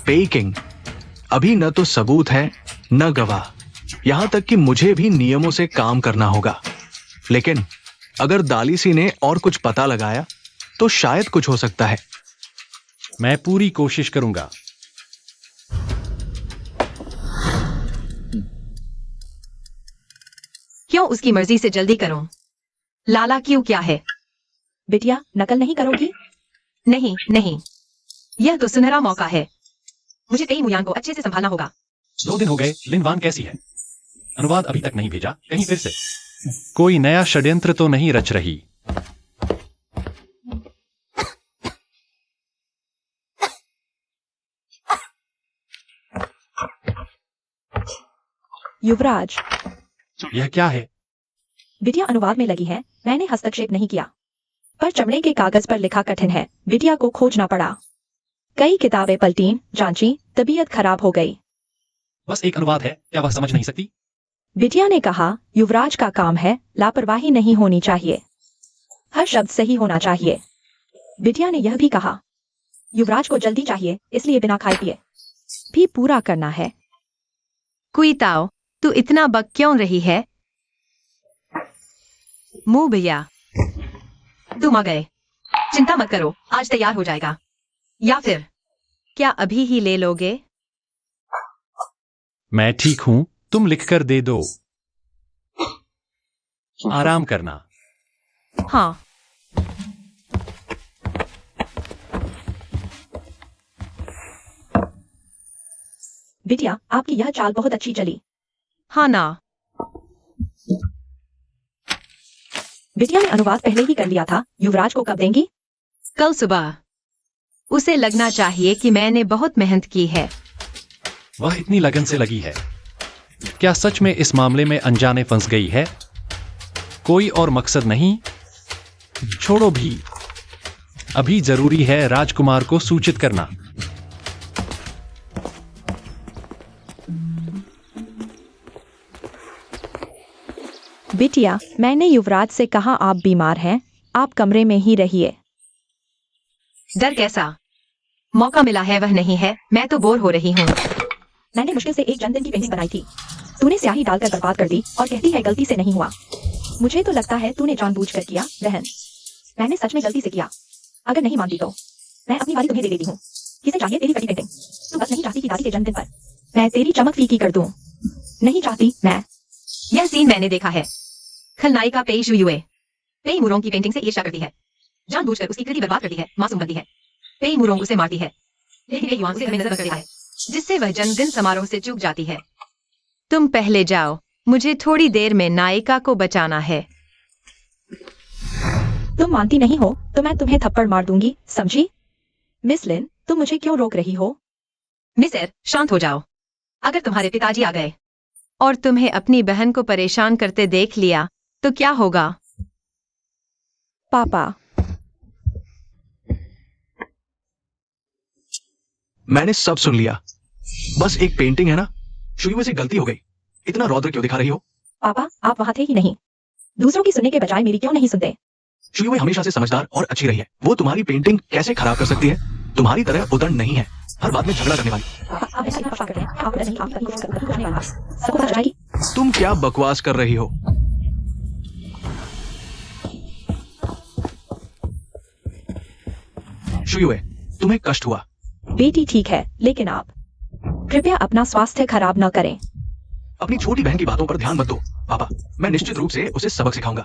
पेई किंग, अभी न तो सबूत है न गवाह, यहां तक कि मुझे भी नियमों से काम करना होगा। लेकिन अगर दालिसी ने और कुछ पता लगाया तो शायद कुछ हो सकता है। मैं पूरी कोशिश करूंगा। क्यों उसकी मर्जी से जल्दी करूं? लाला क्यों क्या है? बिटिया, नकल नहीं करोगी? नहीं नहीं, यह तो सुनहरा मौका है। मुझे पेई मुयान को अच्छे से संभालना होगा। 2 दिन हो गए, लिनवान कैसी है? अनुवाद अभी तक नहीं भेजा, कहीं फिर से कोई नया षड्यंत्र तो नहीं रच रही? युवराज, यह क्या है? बिटिया अनुवाद में लगी है, मैंने हस्तक्षेप नहीं किया। पर चमड़े के कागज पर लिखा कठिन है, बिटिया को खोजना पड़ा। कई किताबें पलटीं, जांची, तबीयत खराब हो गई। बस एक अनुवाद है, क्या वह समझ नहीं सकती? बिटिया ने कहा, युवराज का काम है, लापरवाही नहीं होनी चाहिए। हर शब्द सही होना चाहिए। बिटिया ने यह भी कहा, युवराज को जल्दी चाहिए, इसलिए बिना खाए पिए भी पूरा करना है। कुईताओ, तू इतना बक क्यों रही है? मुंह भैया, तुम आ गए। चिंता मत करो, आज तैयार हो जाएगा। या फिर क्या अभी ही ले लोगे? मैं ठीक हूं, तुम लिखकर दे दो। आराम करना। हाँ। बिटिया, आपकी यह चाल बहुत अच्छी चली। हाँ ना। बिटिया ने अनुवाद पहले ही कर लिया था, युवराज को कब देंगी? कल सुबह। उसे लगना चाहिए कि मैंने बहुत मेहनत की है। वह इतनी लगन से लगी है। क्या सच में इस मामले में अनजाने फंस गई है? कोई और मकसद नहीं? छोड़ो भी, अभी जरूरी है राजकुमार को सूचित करना। बिटिया, मैंने युवराज से कहा आप बीमार हैं, आप कमरे में ही रहिए। डर कैसा? मौका मिला है वह नहीं है, मैं तो बोर हो रही हूँ। मैंने मुश्किल से एक जन्मदिन की पेंटिंग बनाई थी, तूने स्याही डालकर बर्बाद कर दी और कहती है गलती से नहीं हुआ। मुझे तो लगता है तूने जानबूझकर किया। बहन, मैंने सच में गलती से किया। अगर नहीं मानती तो मैं अपनी वाली तुम्हें दे देती हूँ। किसे चाहिए तेरी कटी पेंटिंग? तू बस नहीं चाहती कि दादी के जन्मदिन पर मैं तेरी चमक फीकी कर दूं। नहीं चाहती मैं। यह सीन मैंने देखा है। खलनायिका पेई शुयुए पेई मुरोंग की पेंटिंग से ईर्ष्या करती है, जानबूझकर उसकी कृति बर्बाद करती है, मासूम बनती है। पेई मुरोंग उसे मारती है, लेकिन ये युआन से हमें नजर करता है, जिससे वह जन्मदिन समारोह से चूक जाती है। तुम पहले जाओ, मुझे थोड़ी देर में नायिका को बचाना है। तुम मानती नहीं हो तो मैं तुम्हें थप्पड़ मार दूंगी, समझी? मिस लिन, तुम मुझे क्यों रोक रही हो? मिसर, शांत हो जाओ। अगर तुम्हारे पिताजी आ गए और तुम्हें अपनी बहन को परेशान करते देख लिया तो क्या होगा? पापा, मैंने सब सुन लिया। बस एक पेंटिंग है ना, शुरू से गलती हो गई। इतना रौद्र क्यों दिखा रही हो? पापा आप वहां थे ही नहीं। दूसरों की सुनने के बजाय मेरी क्यों नहीं सुनते? शुरू हमेशा से समझदार और अच्छी रही है। वो तुम्हारी पेंटिंग कैसे खराब कर सकती है? तुम्हारी तरह उदंड नहीं है, हर बात में झगड़ा करने वाली। पापा आप ऐसा क्यों कर रहे हैं? आप नहीं, आप कुछ करने वाला सबको पता चल जाएगी। तुम क्या बकवास कर रही हो? शुयुए, तुम्हें कष्ट हुआ। बेटी ठीक है, लेकिन आप कृपया अपना स्वास्थ्य खराब न करें। अपनी छोटी बहन की बातों पर ध्यान मत दो। पापा, मैं निश्चित रूप से उसे सबक सिखाऊंगा।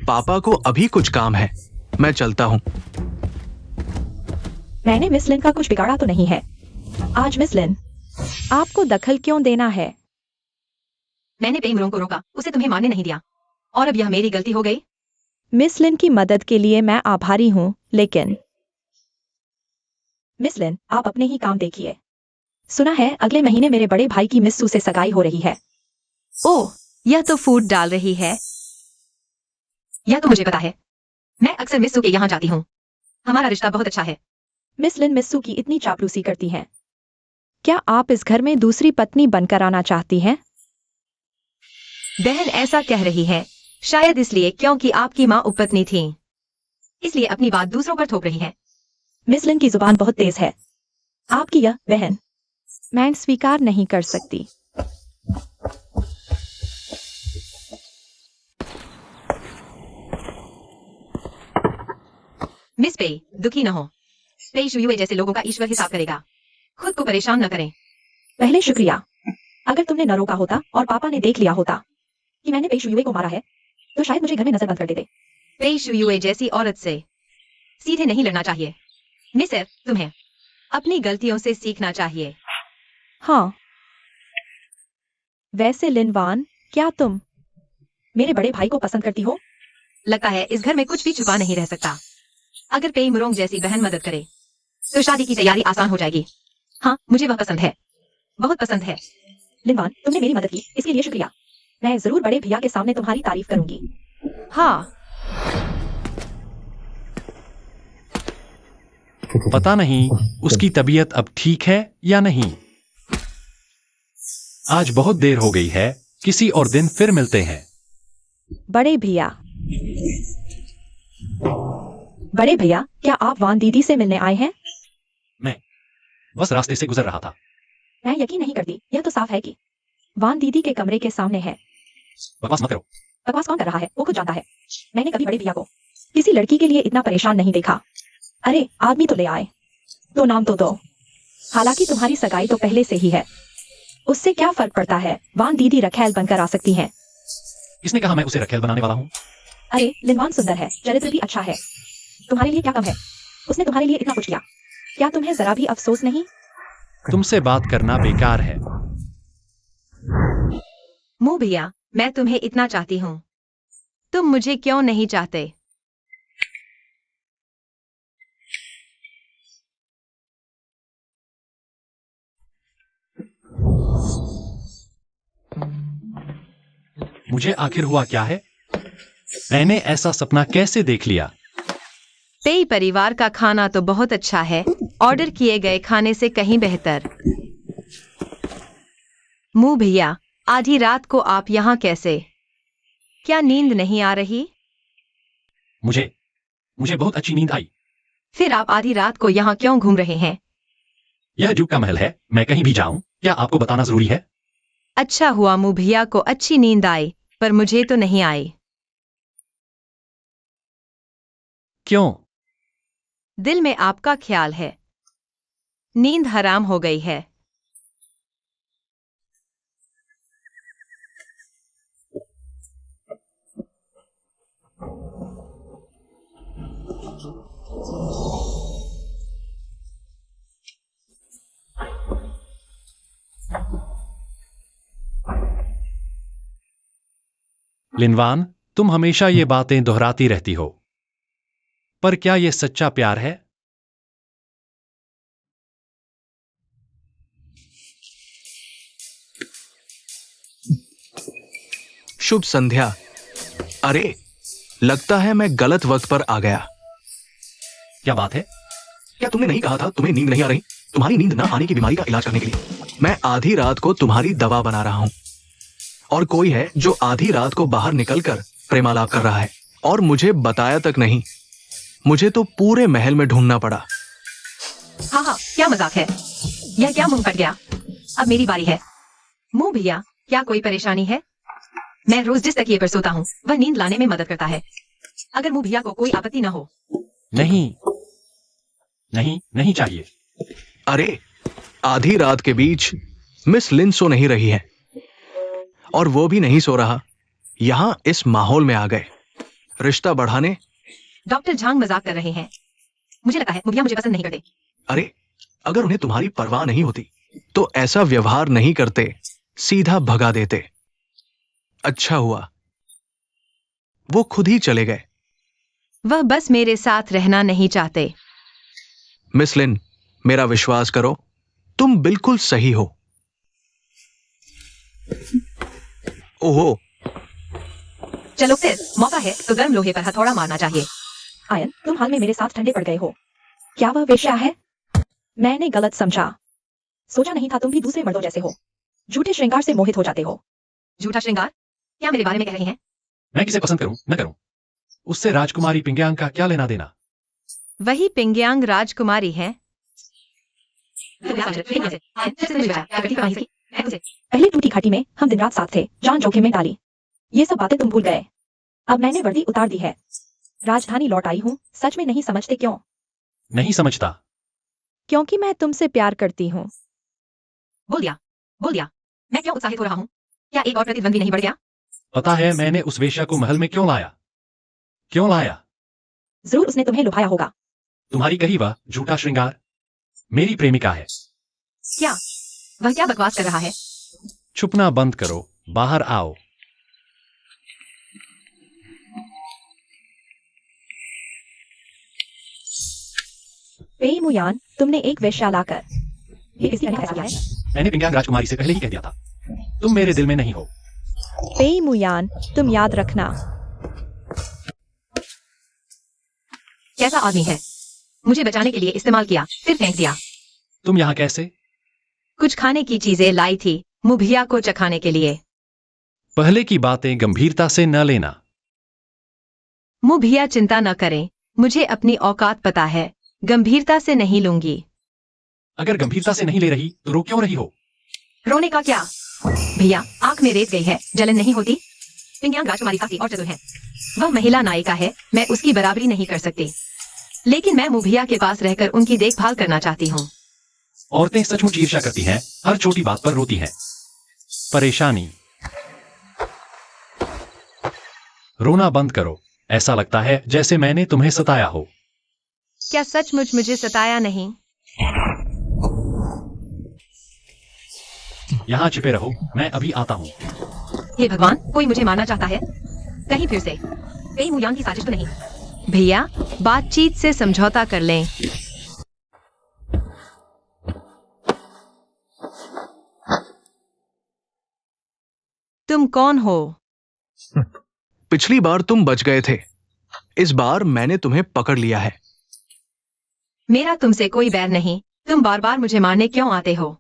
पापा को अभी कुछ काम है, मैं चलता हूँ। मैंने मिस लिन का कुछ बिगाड़ा तो नहीं है? आज मिस लिन, आपको दखल क्यों देना है? मैंने पेई मुरोंग को रोका, उसे तुम्हें मारने नहीं दिया, और अब यह मेरी गलती हो गई। मिस लिन की मदद के लिए मैं आभारी हूँ, लेकिन मिस लिन आप अपने ही काम देखिए। सुना है अगले महीने मेरे बड़े भाई की मिस्सू से सगाई हो रही है। ओह, यह तो फूट डाल रही है। यह तो मुझे पता है, मैं अक्सर मिस्सू के यहाँ जाती हूँ। हमारा रिश्ता बहुत अच्छा है। मिस लिन मिस्सू की इतनी चापलूसी करती हैं। क्या आप इस घर में दूसरी पत्नी बनकर आना चाहती हैं? बहन ऐसा कह रही है, शायद इसलिए क्योंकि आपकी माँ उपपत्नी थी, इसलिए अपनी बात दूसरों पर थोप रही है। मिस लिन की जुबान बहुत तेज है। आपकी यह बहन मैं स्वीकार नहीं कर सकती। मिस पेई, दुखी न हो। पेई शुयुए जैसे लोगों का ईश्वर हिसाब करेगा। खुद को परेशान न करें। पहले शुक्रिया। अगर तुमने न रोका होता और पापा ने देख लिया होता कि मैंने पेई शुयुए को मारा है, तो शायद मुझे घर में नजर बंद कर देते। पेई शुयुए जैसी औरत से सीधे नहीं लड़ना चाहिए। मिसर, तुम्हें अपनी गलतियों से सीखना चाहिए। हाँ। वैसे लिनवान, क्या तुम मेरे बड़े भाई को पसंद करती हो? लगता है इस घर में कुछ भी छुपा नहीं रह सकता। अगर पेई मुरोंग जैसी बहन मदद करे तो शादी की तैयारी आसान हो जाएगी। हाँ, मुझे वह पसंद है, बहुत पसंद है। लिनवान, तुमने मेरी मदद की, इसके लिए शुक्रिया। मैं जरूर बड़े भैया के सामने तुम्हारी तारीफ करूंगी। हाँ, पता नहीं उसकी तबीयत अब ठीक है या नहीं। आज बहुत देर हो गई है, किसी और दिन फिर मिलते हैं। बड़े भैया, बड़े भैया, क्या आप वान दीदी से मिलने आए हैं? मैं बस रास्ते से गुजर रहा था। मैं यकीन नहीं करती, यह तो साफ है कि वान दीदी के कमरे के सामने है। बकवास मत करो। बकवास कौन कर रहा है? वो खुद जानता है। मैंने कभी बड़े भैया को किसी लड़की के लिए इतना परेशान नहीं देखा। अरे आदमी तो ले आए, तो नाम तो दो। हालांकि तुम्हारी सगाई तो पहले से ही है, उससे क्या फर्क पड़ता है? वान दीदी रखेल बनकर आ सकती हैं। किसने कहा मैं उसे रखेल बनाने वाला हूँ? अरे लिनवान सुंदर है, चरित्र भी अच्छा है, तुम्हारे लिए क्या कम है? उसने तुम्हारे लिए इतना कुछ किया, क्या तुम्हें जरा भी अफसोस नहीं? तुमसे बात करना बेकार है। मु भैया, मैं तुम्हें इतना चाहती हूँ, तुम मुझे क्यों नहीं चाहते? मुझे आखिर हुआ क्या है? मैंने ऐसा सपना कैसे देख लिया? पेई परिवार का खाना तो बहुत अच्छा है, ऑर्डर किए गए खाने से कहीं बेहतर। मु भैया, आधी रात को आप यहाँ कैसे? क्या नींद नहीं आ रही? मुझे बहुत अच्छी नींद आई। फिर आप आधी रात को यहाँ क्यों घूम रहे हैं? यह ड्यूक का महल है। मैं कहीं भी जाऊं, क्या आपको बताना जरूरी है? अच्छा हुआ मुँह भैया को अच्छी नींद आई, पर मुझे तो नहीं आई। क्यों? दिल में आपका ख्याल है। नींद हराम हो गई है। लिनवान, तुम हमेशा ये बातें दोहराती रहती हो, पर क्या ये सच्चा प्यार है? शुभ संध्या। अरे, लगता है मैं गलत वक्त पर आ गया। क्या बात है? क्या तुमने नहीं कहा था तुम्हें नींद नहीं आ रही? तुम्हारी नींद न आने की बीमारी का इलाज करने के लिए मैं आधी रात को तुम्हारी दवा बना रहा हूं। और कोई है जो आधी रात को बाहर निकलकर प्रेमालाप कर रहा है और मुझे बताया तक नहीं। मुझे तो पूरे महल में ढूंढना पड़ा। हाँ हाँ, क्या मजाक है? यह क्या मुंह फट गया? अब मेरी बारी है। मुंह भैया, क्या कोई परेशानी है? मैं रोज जिस तकिए पर सोता हूँ वह नींद लाने में मदद करता है। अगर मुंह भैया को कोई आपत्ति न हो। नहीं नहीं नहीं चाहिए। अरे, आधी रात के बीच मिस लिन सो नहीं रही है और वो भी नहीं सो रहा। यहां इस माहौल में आ गए रिश्ता बढ़ाने। डॉक्टर झांग मजाक कर रहे हैं। मुझे लगता है भैया मुझे पसंद नहीं करते। अरे, अगर उन्हें तुम्हारी परवाह नहीं होती तो ऐसा व्यवहार नहीं करते, सीधा भगा देते। अच्छा हुआ वो खुद ही चले गए। वह बस मेरे साथ रहना नहीं चाहते। मिस लिन, मेरा विश्वास करो, तुम बिल्कुल सही हो। ओहो, चलो फिर, मौका है तो गर्म लोहे पर हथौड़ा मारना चाहिए। आयन, तुम हाल में मेरे साथ ठंडे पड़ गए हो। क्या वह वेश्या है? मैंने गलत समझा। सोचा नहीं था तुम भी दूसरे मर्दों जैसे हो। झूठे श्रृंगार से मोहित हो जाते हो। झूठा श्रृंगार? क्या मेरे बारे में कह रही हैं? मैं किसे पसंद करूं न करूं, उससे राजकुमारी पिंग्यांग का क्या लेना देना? वही पिंग्यांग राजकुमारी है। पहले टूटी घाटी में हम दिन रात साथ थे, जान जोखिम में डाली। ये सब बातें तुम भूल गए। अब मैंने वर्दी उतार दी है, राजधानी लौट आई हूँ। सच में नहीं समझते क्यों? नहीं समझता। क्योंकि मैं तुमसे प्यार करती हूँ। बोल दिया। मैं क्यों उत्साहित हो रहा हूँ? क्या एक और प्रतिद्वंदी नहीं बढ़ गया? पता है मैंने उस वेश्या को महल में क्यों लाया? क्यों लाया? जरूर उसने तुम्हें लुभाया होगा। तुम्हारी कही वह झूठा श्रृंगार मेरी प्रेमिका है। क्या? वह क्या बकवास कर रहा है? छुपना बंद करो, बाहर आओ। पेई मुयान, तुमने एक वेश्या लाकर ये किसी ने फैसला है? मैंने पिंग्यांग राजकुमारी से पहले ही कह दिया था, तुम मेरे दिल में नहीं हो। पेई मुयान, तुम याद रखना। कैसा आदमी है? मुझे बचाने के लिए इस्तेमाल किया, फिर फेंक दिया। तुम यहाँ कैसे? कुछ खाने की चीजें लाई थी मुभिया को चखाने के लिए। पहले की बातें गंभीरता से न लेना। मुभिया चिंता न करें, मुझे अपनी औकात पता है, गंभीरता से नहीं लूंगी। अगर गंभीरता से नहीं ले रही तो रो क्यों रही हो? रोने का क्या? भैया, आंख में रेत गई है, जलन नहीं होती? पिंग्यांग राजकुमारी काफी और चतुर है। वह महिला नायिका है, मैं उसकी बराबरी नहीं कर सकती, लेकिन मैं मुभिया के पास रहकर उनकी देखभाल करना चाहती हूँ। औरतें सचमुच ईर्ष्या करती हैं, हर छोटी बात पर रोती हैं। परेशानी। रोना बंद करो, ऐसा लगता है जैसे मैंने तुम्हें सताया हो। क्या सचमुच मुझे सताया नहीं? यहाँ छिपे रहो, मैं अभी आता हूँ। हे भगवान, कोई मुझे मारना चाहता है कहीं फिर से। पेई मुयांग की साजिश तो नहीं? भैया, बातचीत से समझौता कर लें। तुम कौन हो? पिछली बार तुम बच गए थे, इस बार मैंने तुम्हें पकड़ लिया है। मेरा तुमसे कोई बैर नहीं, तुम बार बार मुझे मारने क्यों आते हो?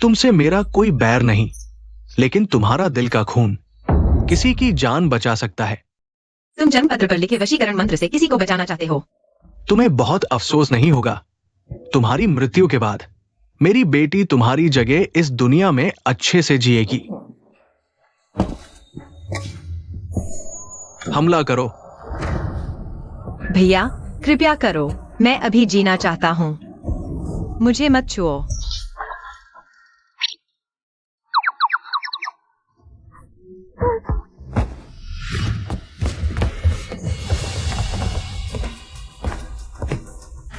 तुमसे मेरा कोई बैर नहीं, लेकिन तुम्हारा दिल का खून किसी की जान बचा सकता है। तुम जन्मपत्र पर लिखे वशीकरण मंत्र से किसी को बचाना चाहते हो। तुम्हें बहुत अफसोस नहीं होगा, तुम्हारी मृत्यु के बाद मेरी बेटी तुम्हारी जगह इस दुनिया में अच्छे से जिएगी। हमला करो। भैया कृपया करो, मैं अभी जीना चाहता हूँ, मुझे मत छुओ।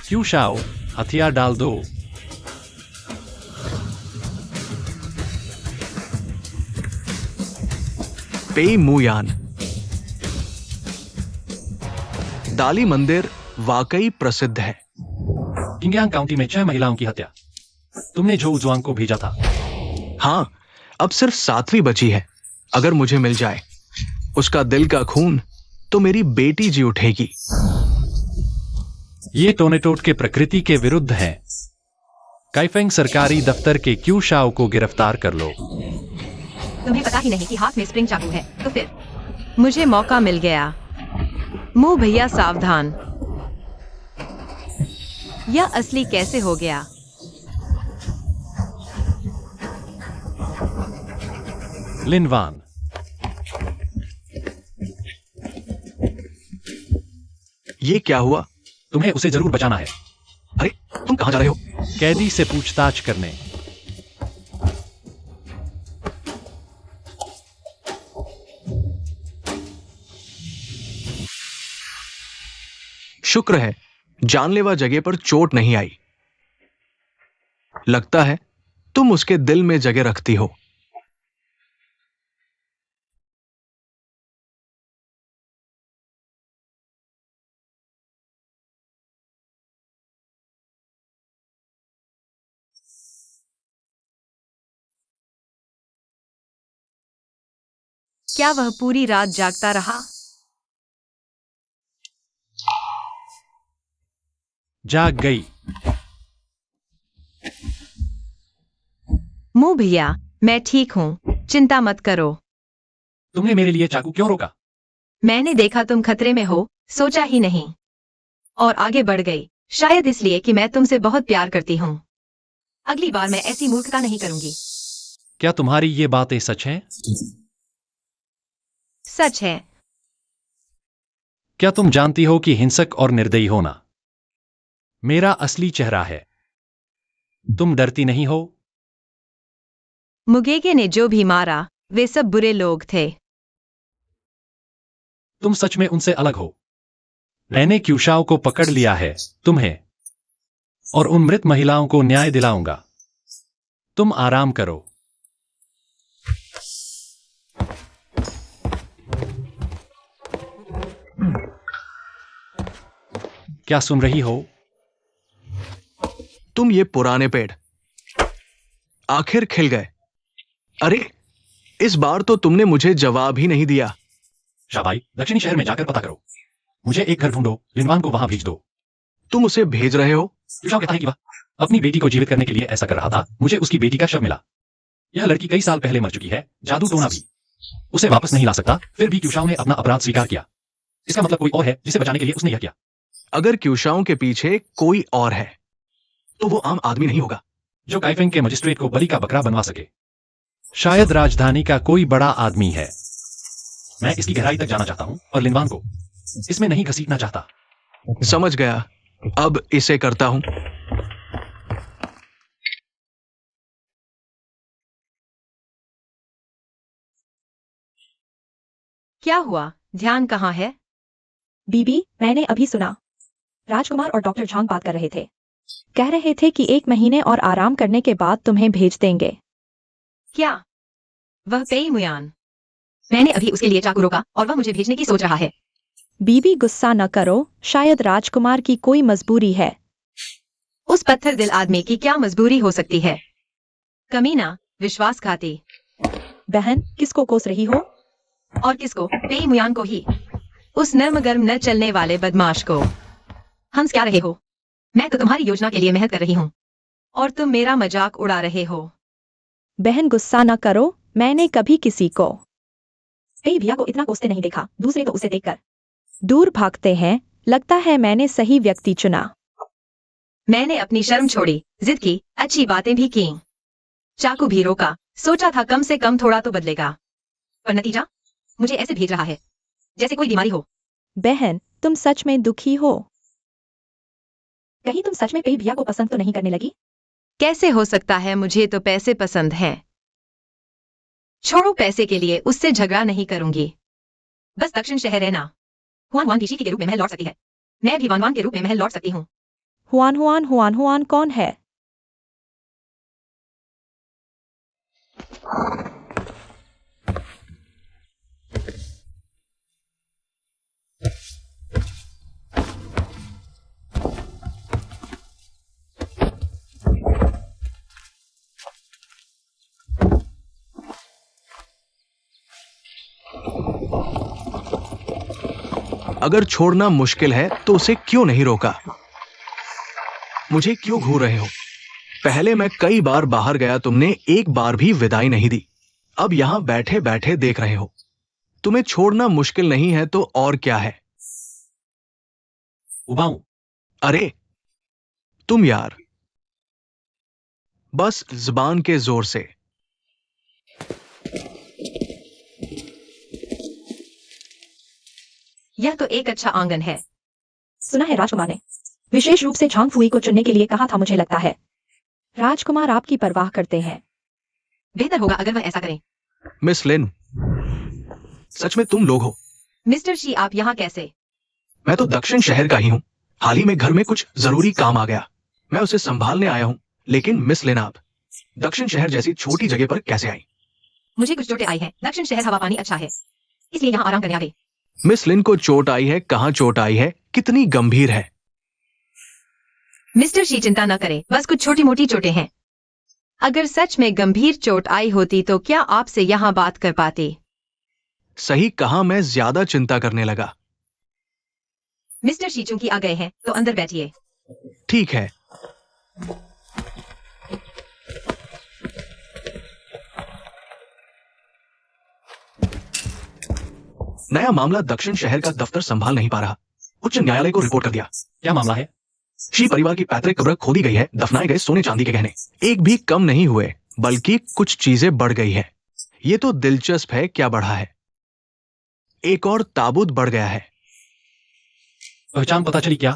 क्यू शाओ, हथियार डाल दो। पेई मुयान। दाली मंदिर वाकई प्रसिद्ध है। किंगयांग काउंटी में 6 महिलाओं की हत्या। तुमने झोउ जुआंग को भेजा था। हाँ, अब सिर्फ 7वीं बची है। अगर मुझे मिल जाए उसका दिल का खून, तो मेरी बेटी जी उठेगी। ये टोनेटोट के प्रकृति के विरुद्ध है। काइफेंग सरकारी दफ्तर के क्यू शाओ को गिरफ्तार कर लो। तुम्हें पता ही नहीं कि हाथ में स्प्रिंग चाकू है, तो फिर मुझे मौका मिल गया। मुंह भैया सावधान। यह असली कैसे हो गया? लिनवान, ये क्या हुआ? तुम्हें उसे जरूर बचाना है। अरे तुम कहां जा रहे हो? कैदी से पूछताछ करने। शुक्र है जानलेवा जगह पर चोट नहीं आई। लगता है तुम उसके दिल में जगह रखती हो। क्या वह पूरी रात जागता रहा? जाग गई। मुंह भैया, मैं ठीक हूँ, चिंता मत करो। तुमने मेरे लिए चाकू क्यों रोका? मैंने देखा तुम खतरे में हो, सोचा ही नहीं और आगे बढ़ गई। शायद इसलिए कि मैं तुमसे बहुत प्यार करती हूँ। अगली बार मैं ऐसी मूर्खता नहीं करूंगी। क्या तुम्हारी ये बातें सच हैं? सच है। क्या तुम जानती हो कि हिंसक और निर्दयी होना मेरा असली चेहरा है? तुम डरती नहीं हो? मुगेगे ने जो भी मारा वे सब बुरे लोग थे। तुम सच में उनसे अलग हो। मैंने क्यूशाओ को पकड़ लिया है, तुम्हें और उन मृत महिलाओं को न्याय दिलाऊंगा। तुम आराम करो। क्या सुन रही हो? तुम ये पुराने पेड़ आखिर खिल गए। अरे इस बार तो तुमने मुझे जवाब ही नहीं दिया। शाबाई, दक्षिणी शहर में जाकर पता करो। मुझे एक घर ढूंढो, लिनवान को वहां भेज दो। तुम उसे भेज रहे हो? क्यूशाओ कहता है कि वह अपनी बेटी को जीवित करने के लिए ऐसा कर रहा था। मुझे उसकी बेटी का शव मिला। यह लड़की कई साल पहले मर चुकी है, जादू टोना भी उसे वापस नहीं ला सकता। फिर भी क्यूशाओ ने अपना अपराध स्वीकार किया। इसका मतलब कोई और है जिसे बचाने के लिए उसने यह किया। अगर क्यूशाओं के पीछे कोई और है तो वो आम आदमी नहीं होगा जो काइफेंग के मजिस्ट्रेट को बलि का बकरा बनवा सके। शायद राजधानी का कोई बड़ा आदमी है। मैं इसकी गहराई तक जाना चाहता हूं और लिनवान को इसमें नहीं घसीटना चाहता। समझ गया, अब इसे करता हूं। क्या हुआ? ध्यान कहाँ है? बीबी, मैंने अभी सुना। राजकुमार और डॉक्टर झांग बात कर रहे थे। कह रहे थे कि 1 महीने और आराम करने के बाद तुम्हें भेज देंगे। क्या? वह पेई मुयान। मैंने अभी उसके लिए चाकू रोका और वह मुझे भेजने की सोच रहा है। बीबी गुस्सा न करो, शायद राजकुमार की कोई मजबूरी है। उस पत्थर दिल आदमी की क्या मजबूरी हो सकती है? कमीना, विश्वासघाती। बहन, किसको कोस रही हो? और किसको? पेई मुयान को ही, उस नर्म गर्म न चलने वाले बदमाश को। हंस क्या रहे हो? मैं तो तुम्हारी योजना के लिए मेहनत कर रही हूँ और तुम मेरा मजाक उड़ा रहे हो। बहन गुस्सा न करो, मैंने कभी किसी को पेई भैया को इतना कोसते नहीं देखा। दूसरे तो उसे देखकर दूर भागते हैं। लगता है मैंने सही व्यक्ति चुना। मैंने अपनी शर्म छोड़ी, जिद की, अच्छी बातें भी की, चाकू भी रोका, सोचा था कम से कम थोड़ा तो बदलेगा, पर नतीजा मुझे ऐसे भेज रहा है जैसे कोई बीमारी हो। बहन, तुम सच में दुखी हो? कहीं तुम सच में कई भैया को पसंद तो नहीं करने लगी? कैसे हो सकता है, मुझे तो पैसे पसंद हैं। छोड़ो, पैसे के लिए उससे झगड़ा नहीं करूंगी। बस दक्षिण शहर है ना, हुआन हुआन टीशी के रूप में महल लौट सकती है, मैं भी वान वान के रूप में महल लौट सकती हूँ। हुआन हुआन हुआन हुआन कौन है? अगर छोड़ना मुश्किल है तो उसे क्यों नहीं रोका? मुझे क्यों घूर रहे हो? पहले मैं कई बार बाहर गया, तुमने एक बार भी विदाई नहीं दी। अब यहां बैठे बैठे देख रहे हो। तुम्हें छोड़ना मुश्किल नहीं है तो और क्या है? उबाऊ। अरे तुम यार, बस जुबान के जोर से। यह तो एक अच्छा आंगन है। सुना है राजकुमार ने विशेष रूप से झांग फुई को चुनने के लिए कहा था। मुझे लगता है राजकुमार आपकी परवाह करते हैं। बेहतर होगा अगर वह ऐसा करें। मिस लिन, सच में तुम लोग हो? मिस्टर शी, आप यहाँ कैसे? मैं तो दक्षिण शहर का ही हूं। हाल ही में घर में कुछ जरूरी काम आ गया, मैं उसे संभालने आया हूं। लेकिन मिस लिन, आप दक्षिण शहर जैसी छोटी जगह पर कैसे आई? मुझे कुछ चोटें आई हैं। दक्षिण शहर हवा पानी अच्छा है, इसलिए यहाँ आराम करने आ गई। मिस लिन को चोट आई है? कहाँ चोट आई है? कितनी गंभीर है? मिस्टर शी, चिंता न करें, बस कुछ छोटी मोटी चोटें हैं। अगर सच में गंभीर चोट आई होती तो क्या आपसे यहाँ बात कर पाती? सही कहा, मैं ज्यादा चिंता करने लगा। मिस्टर शी चूंकि आ गए हैं तो अंदर बैठिए। ठीक है। नया मामला, दक्षिण शहर का दफ्तर संभाल नहीं पा रहा, उच्च न्यायालय को रिपोर्ट कर दिया। क्या मामला है? शी परिवार की पैतृक कब्र खोदी गई है, दफनाए गए सोने चांदी के गहने एक भी कम नहीं हुए, बल्कि कुछ चीजें बढ़ गई है। ये तो दिलचस्प है। क्या बढ़ा है? एक और ताबूत बढ़ गया है। पहचान पता चली क्या?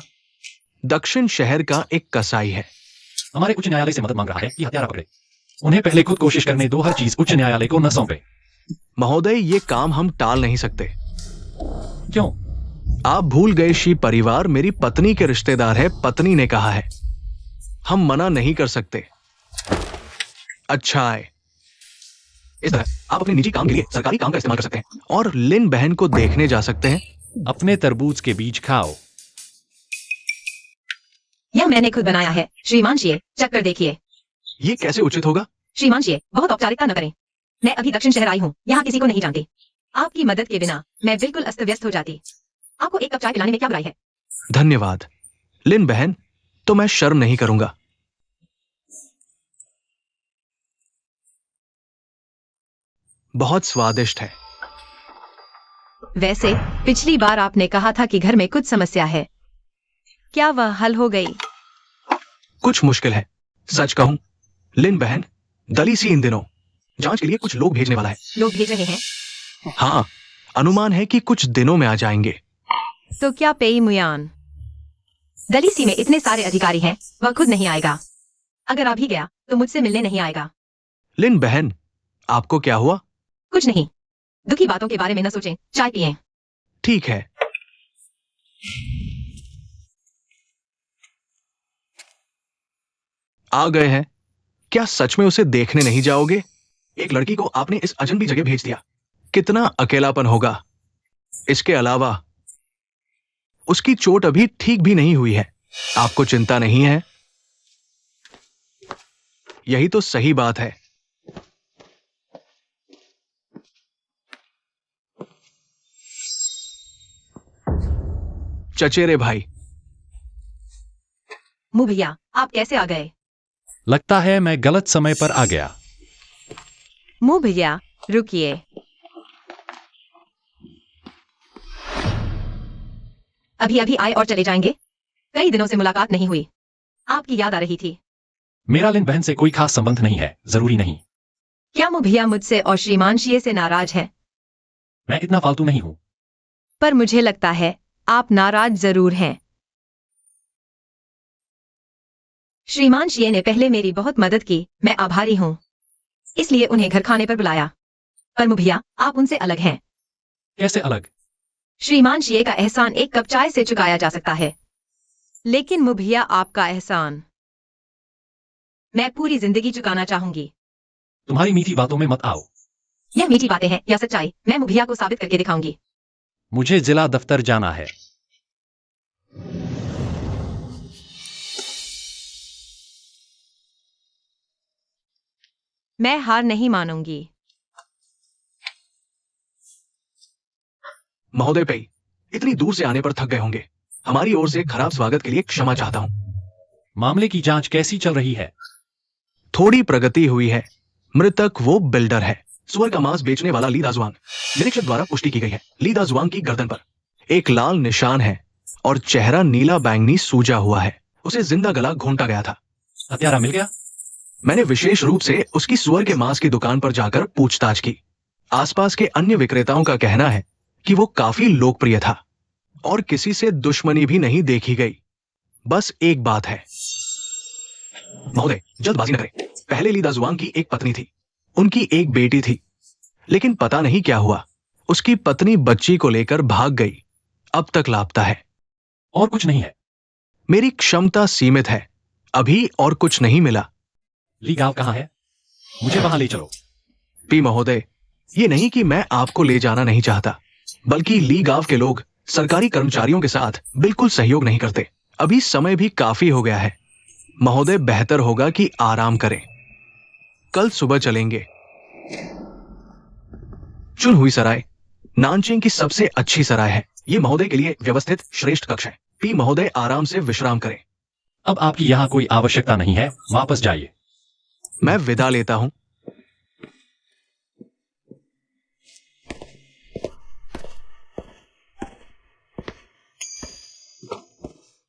दक्षिण शहर का एक कसाई है। हमारे उच्च न्यायालय से मदद मांग रहा है कि हत्यारा पकड़े। उन्हें पहले खुद कोशिश करने दो, हर चीज उच्च न्यायालय को न सौंपे। महोदय, ये काम हम टाल नहीं सकते। क्यों? आप भूल गए, शी परिवार मेरी पत्नी के रिश्तेदार है। पत्नी ने कहा है, हम मना नहीं कर सकते। अच्छा है, इस तरह आप अपने निजी काम के लिए सरकारी काम का इस्तेमाल कर सकते हैं और लिन बहन को देखने जा सकते हैं। अपने तरबूज के बीज खाओ। यह मैंने खुद बनाया है। श्रीमान शी, चक्कर देखिए। ये कैसे उचित होगा? श्रीमान शी, बहुत औपचारिकता न करें। मैं अभी दक्षिण शहर आई हूँ, यहाँ किसी को नहीं जानती। आपकी मदद के बिना मैं बिल्कुल अस्त व्यस्त हो जाती। आपको एक कप चाय पिलाने में क्या बुराई है? धन्यवाद लिन बहन, तो मैं शर्म नहीं करूंगा। बहुत स्वादिष्ट है। वैसे पिछली बार आपने कहा था कि घर में कुछ समस्या है, क्या वह हल हो गई? कुछ मुश्किल है, सच कहूं लिन बहन, दलीसी इन दिनों जांच के लिए कुछ लोग भेजने वाला है। लोग भेज रहे हैं? हाँ, अनुमान है कि कुछ दिनों में आ जाएंगे। तो क्या पेई मुयान? दलीसी में इतने सारे अधिकारी हैं, वह खुद नहीं आएगा। अगर आ भी गया तो मुझसे मिलने नहीं आएगा। लिन बहन, आपको क्या हुआ? कुछ नहीं, दुखी बातों के बारे में न सोचें, चाय पिएं। ठीक है। आ गए हैं। क्या सच में उसे देखने नहीं जाओगे? एक लड़की को आपने इस अजनबी जगह भेज दिया, कितना अकेलापन होगा। इसके अलावा उसकी चोट अभी ठीक भी नहीं हुई है। आपको चिंता नहीं है? यही तो सही बात है। चचेरे भाई। मुंह भैया, आप कैसे आ गए? लगता है मैं गलत समय पर आ गया। मुंह भैया, रुकिए। अभी अभी आए और चले जाएंगे? कई दिनों से मुलाकात नहीं हुई। आपकी याद आ रही थी। मेरा लिन बहन से कोई खास संबंध नहीं है, जरूरी नहीं। क्या मुभिया मुझसे और श्रीमान शिये से नाराज है? मैं इतना फालतू नहीं हूं। पर मुझे लगता है आप नाराज जरूर हैं। श्रीमान शिये ने पहले मेरी बहुत मदद की, मैं आभारी हूं। इसलिए उन्हें घर खाने पर बुलाया। पर मुभिया, आप उनसे अलग हैं। कैसे अलग? श्रीमान शिये का एहसान एक कप चाय से चुकाया जा सकता है, लेकिन मुभिया आपका एहसान मैं पूरी जिंदगी चुकाना चाहूंगी। तुम्हारी मीठी बातों में मत आओ। यह मीठी बातें हैं या सच्चाई, मैं मुभिया को साबित करके दिखाऊंगी। मुझे जिला दफ्तर जाना है। मैं हार नहीं मानूंगी। महोदय पेई, इतनी दूर से आने पर थक गए होंगे। हमारी ओर से खराब स्वागत के लिए क्षमा चाहता हूं। मामले की जांच कैसी चल रही है? थोड़ी प्रगति हुई है। मृतक वो बिल्डर है, सुअर का मांस बेचने वाला ली दाजुआंग। निरीक्षक द्वारा पुष्टि की गई है। ली दाजुआंग की गर्दन पर एक लाल निशान है और चेहरा नीला बैंगनी सूजा हुआ है। उसे जिंदा गला घोंटा गया था। हत्यारा मिल गया? मैंने विशेष रूप से उसकी सुअर के मांस की दुकान पर जाकर पूछताछ की। आसपास के अन्य विक्रेताओं का कहना है कि वो काफी लोकप्रिय था और किसी से दुश्मनी भी नहीं देखी गई। बस एक बात है। महोदय, जल्दबाजी न करें। पहले ली दाजुआंग की एक पत्नी थी, उनकी एक बेटी थी, लेकिन पता नहीं क्या हुआ। उसकी पत्नी बच्ची को लेकर भाग गई, अब तक लापता है। और कुछ नहीं है? मेरी क्षमता सीमित है, अभी और कुछ नहीं मिला। ली गांव कहाँ है? मुझे वहां ले चलो। पी महोदय, ये नहीं कि मैं आपको ले जाना नहीं चाहता, बल्कि ली गांव के लोग सरकारी कर्मचारियों के साथ बिल्कुल सहयोग नहीं करते। अभी समय भी काफी हो गया है। महोदय, बेहतर होगा कि आराम करें। कल सुबह चलेंगे। चुन हुई सराय नानचेंग की सबसे अच्छी सराय है। ये महोदय के लिए व्यवस्थित श्रेष्ठ कक्ष है। पी महोदय, आराम से विश्राम करें। अब आपकी यहाँ कोई आवश्यकता नहीं है, वापस जाइए। मैं विदा लेता हूं।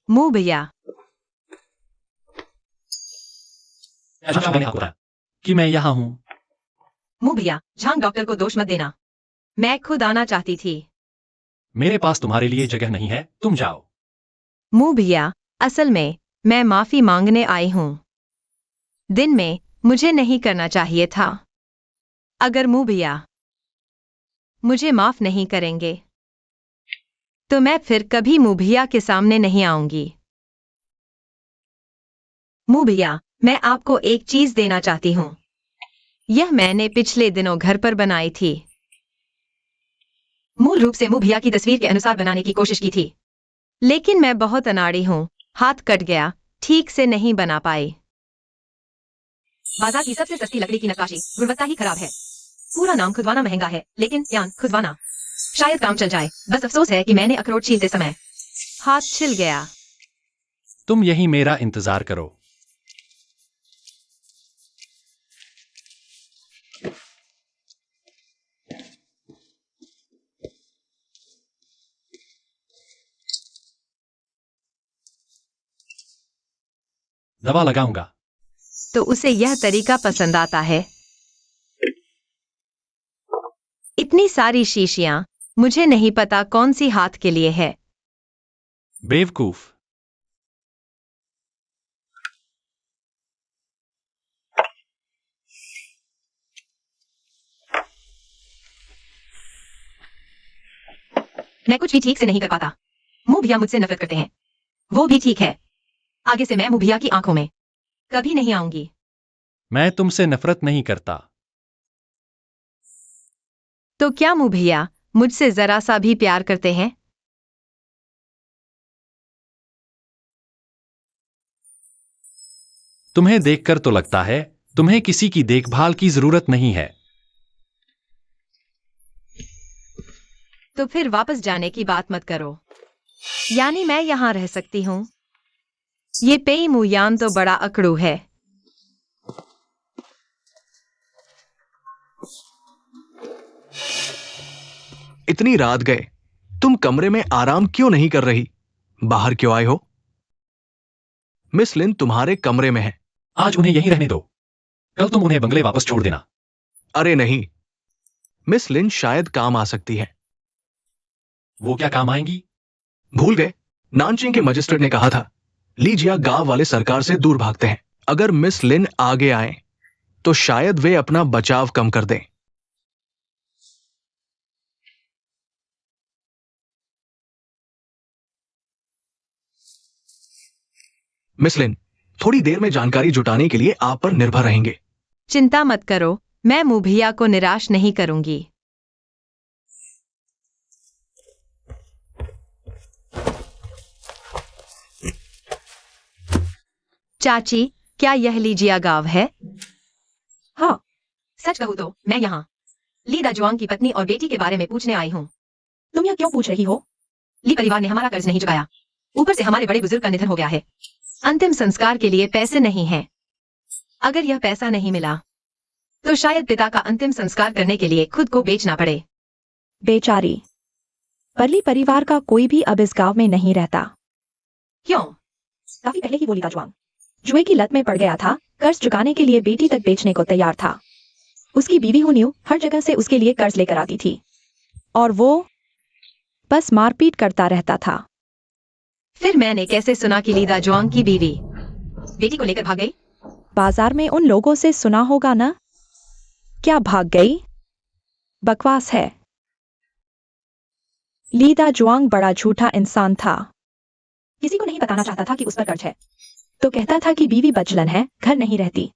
मुभिया, अच्छा, मैंने आपको बताया कि मैं यहाँ हूँ। मुभिया, झांग डॉक्टर को दोष मत देना। मैं खुद आना चाहती थी। मेरे पास तुम्हारे लिए जगह नहीं है, तुम जाओ। मुभिया, असल में मैं माफी मांगने आई हूं। दिन में मुझे नहीं करना चाहिए था। अगर मुभिया मुझे माफ नहीं करेंगे तो मैं फिर कभी मुभिया के सामने नहीं आऊंगी। मुभिया, मैं आपको एक चीज देना चाहती हूं। यह मैंने पिछले दिनों घर पर बनाई थी। मूल रूप से मुभिया की तस्वीर के अनुसार बनाने की कोशिश की थी, लेकिन मैं बहुत अनाड़ी हूं, हाथ कट गया, ठीक से नहीं बना पाई। बाजार की सबसे सस्ती लकड़ी की नक्काशी, गुणवत्ता ही खराब है। पूरा नाम खुदवाना महंगा है, लेकिन यान खुदवाना शायद काम चल जाए। बस अफसोस है कि मैंने अखरोट छीलते समय हाथ छिल गया। तुम यही मेरा इंतजार करो। दवा लगाऊंगा। तो उसे यह तरीका पसंद आता है। इतनी सारी शीशियां, मुझे नहीं पता कौन सी हाथ के लिए है। बेवकूफ। मैं कुछ भी ठीक से नहीं कर पाता। मुभिया मुझसे नफरत करते हैं। वो भी ठीक है। आगे से मैं मुभिया की आंखों में कभी नहीं आऊंगी। मैं तुमसे नफरत नहीं करता। तो क्या मुभिया मुझसे जरा सा भी प्यार करते हैं? तुम्हें देखकर तो लगता है तुम्हें किसी की देखभाल की जरूरत नहीं है। तो फिर वापस जाने की बात मत करो। यानी मैं यहां रह सकती हूं। ये पेई मुयान तो बड़ा अकड़ू है। इतनी रात गए, तुम कमरे में आराम क्यों नहीं कर रही? बाहर क्यों आए हो? मिस लिन तुम्हारे कमरे में है। आज उन्हें यहीं रहने दो, कल तुम उन्हें बंगले वापस छोड़ देना। अरे नहीं, मिस लिन शायद काम आ सकती है। वो क्या काम आएंगी? भूल गए, नानचिंग के मजिस्ट्रेट ने कहा था लीजिया गांव वाले सरकार से दूर भागते हैं। अगर मिस लिन आगे आए तो शायद वे अपना बचाव कम कर दें। मिस लिन थोड़ी देर में जानकारी जुटाने के लिए आप पर निर्भर रहेंगे। चिंता मत करो, मैं मुभिया को निराश नहीं करूंगी। चाची, क्या यह लीजिया गांव है? हाँ। सच कहूँ तो मैं यहाँ ली दाजुआंग की पत्नी और बेटी के बारे में पूछने आई हूँ। तुम यह क्यों पूछ रही हो? ली परिवार ने हमारा कर्ज नहीं चुकाया, ऊपर से हमारे बड़े बुजुर्ग का निधन हो गया है। अंतिम संस्कार के लिए पैसे नहीं हैं। अगर यह पैसा नहीं मिला तो शायद पिता का अंतिम संस्कार करने के लिए खुद को बेचना पड़े। बेचारी, परली परिवार का कोई भी अब इस गांव में नहीं रहता। क्यों? काफी पहले ही वो ली दाजुआंग जुए की लत में पड़ गया था। कर्ज चुकाने के लिए बेटी तक बेचने को तैयार था। उसकी बीवी हुनियू हर जगह से उसके लिए कर्ज लेकर आती थी और वो बस मारपीट करता रहता था। फिर मैंने कैसे सुना कि ली दाजुआंग की बीवी बेटी को लेकर भाग गई? बाजार में उन लोगों से सुना होगा ना। क्या भाग गई? बकवास है। ली दाजुआंग बड़ा झूठा इंसान था। किसी को नहीं बताना चाहता था कि उस पर कर्ज है, तो कहता था कि बीवी बचलन है, घर नहीं रहती।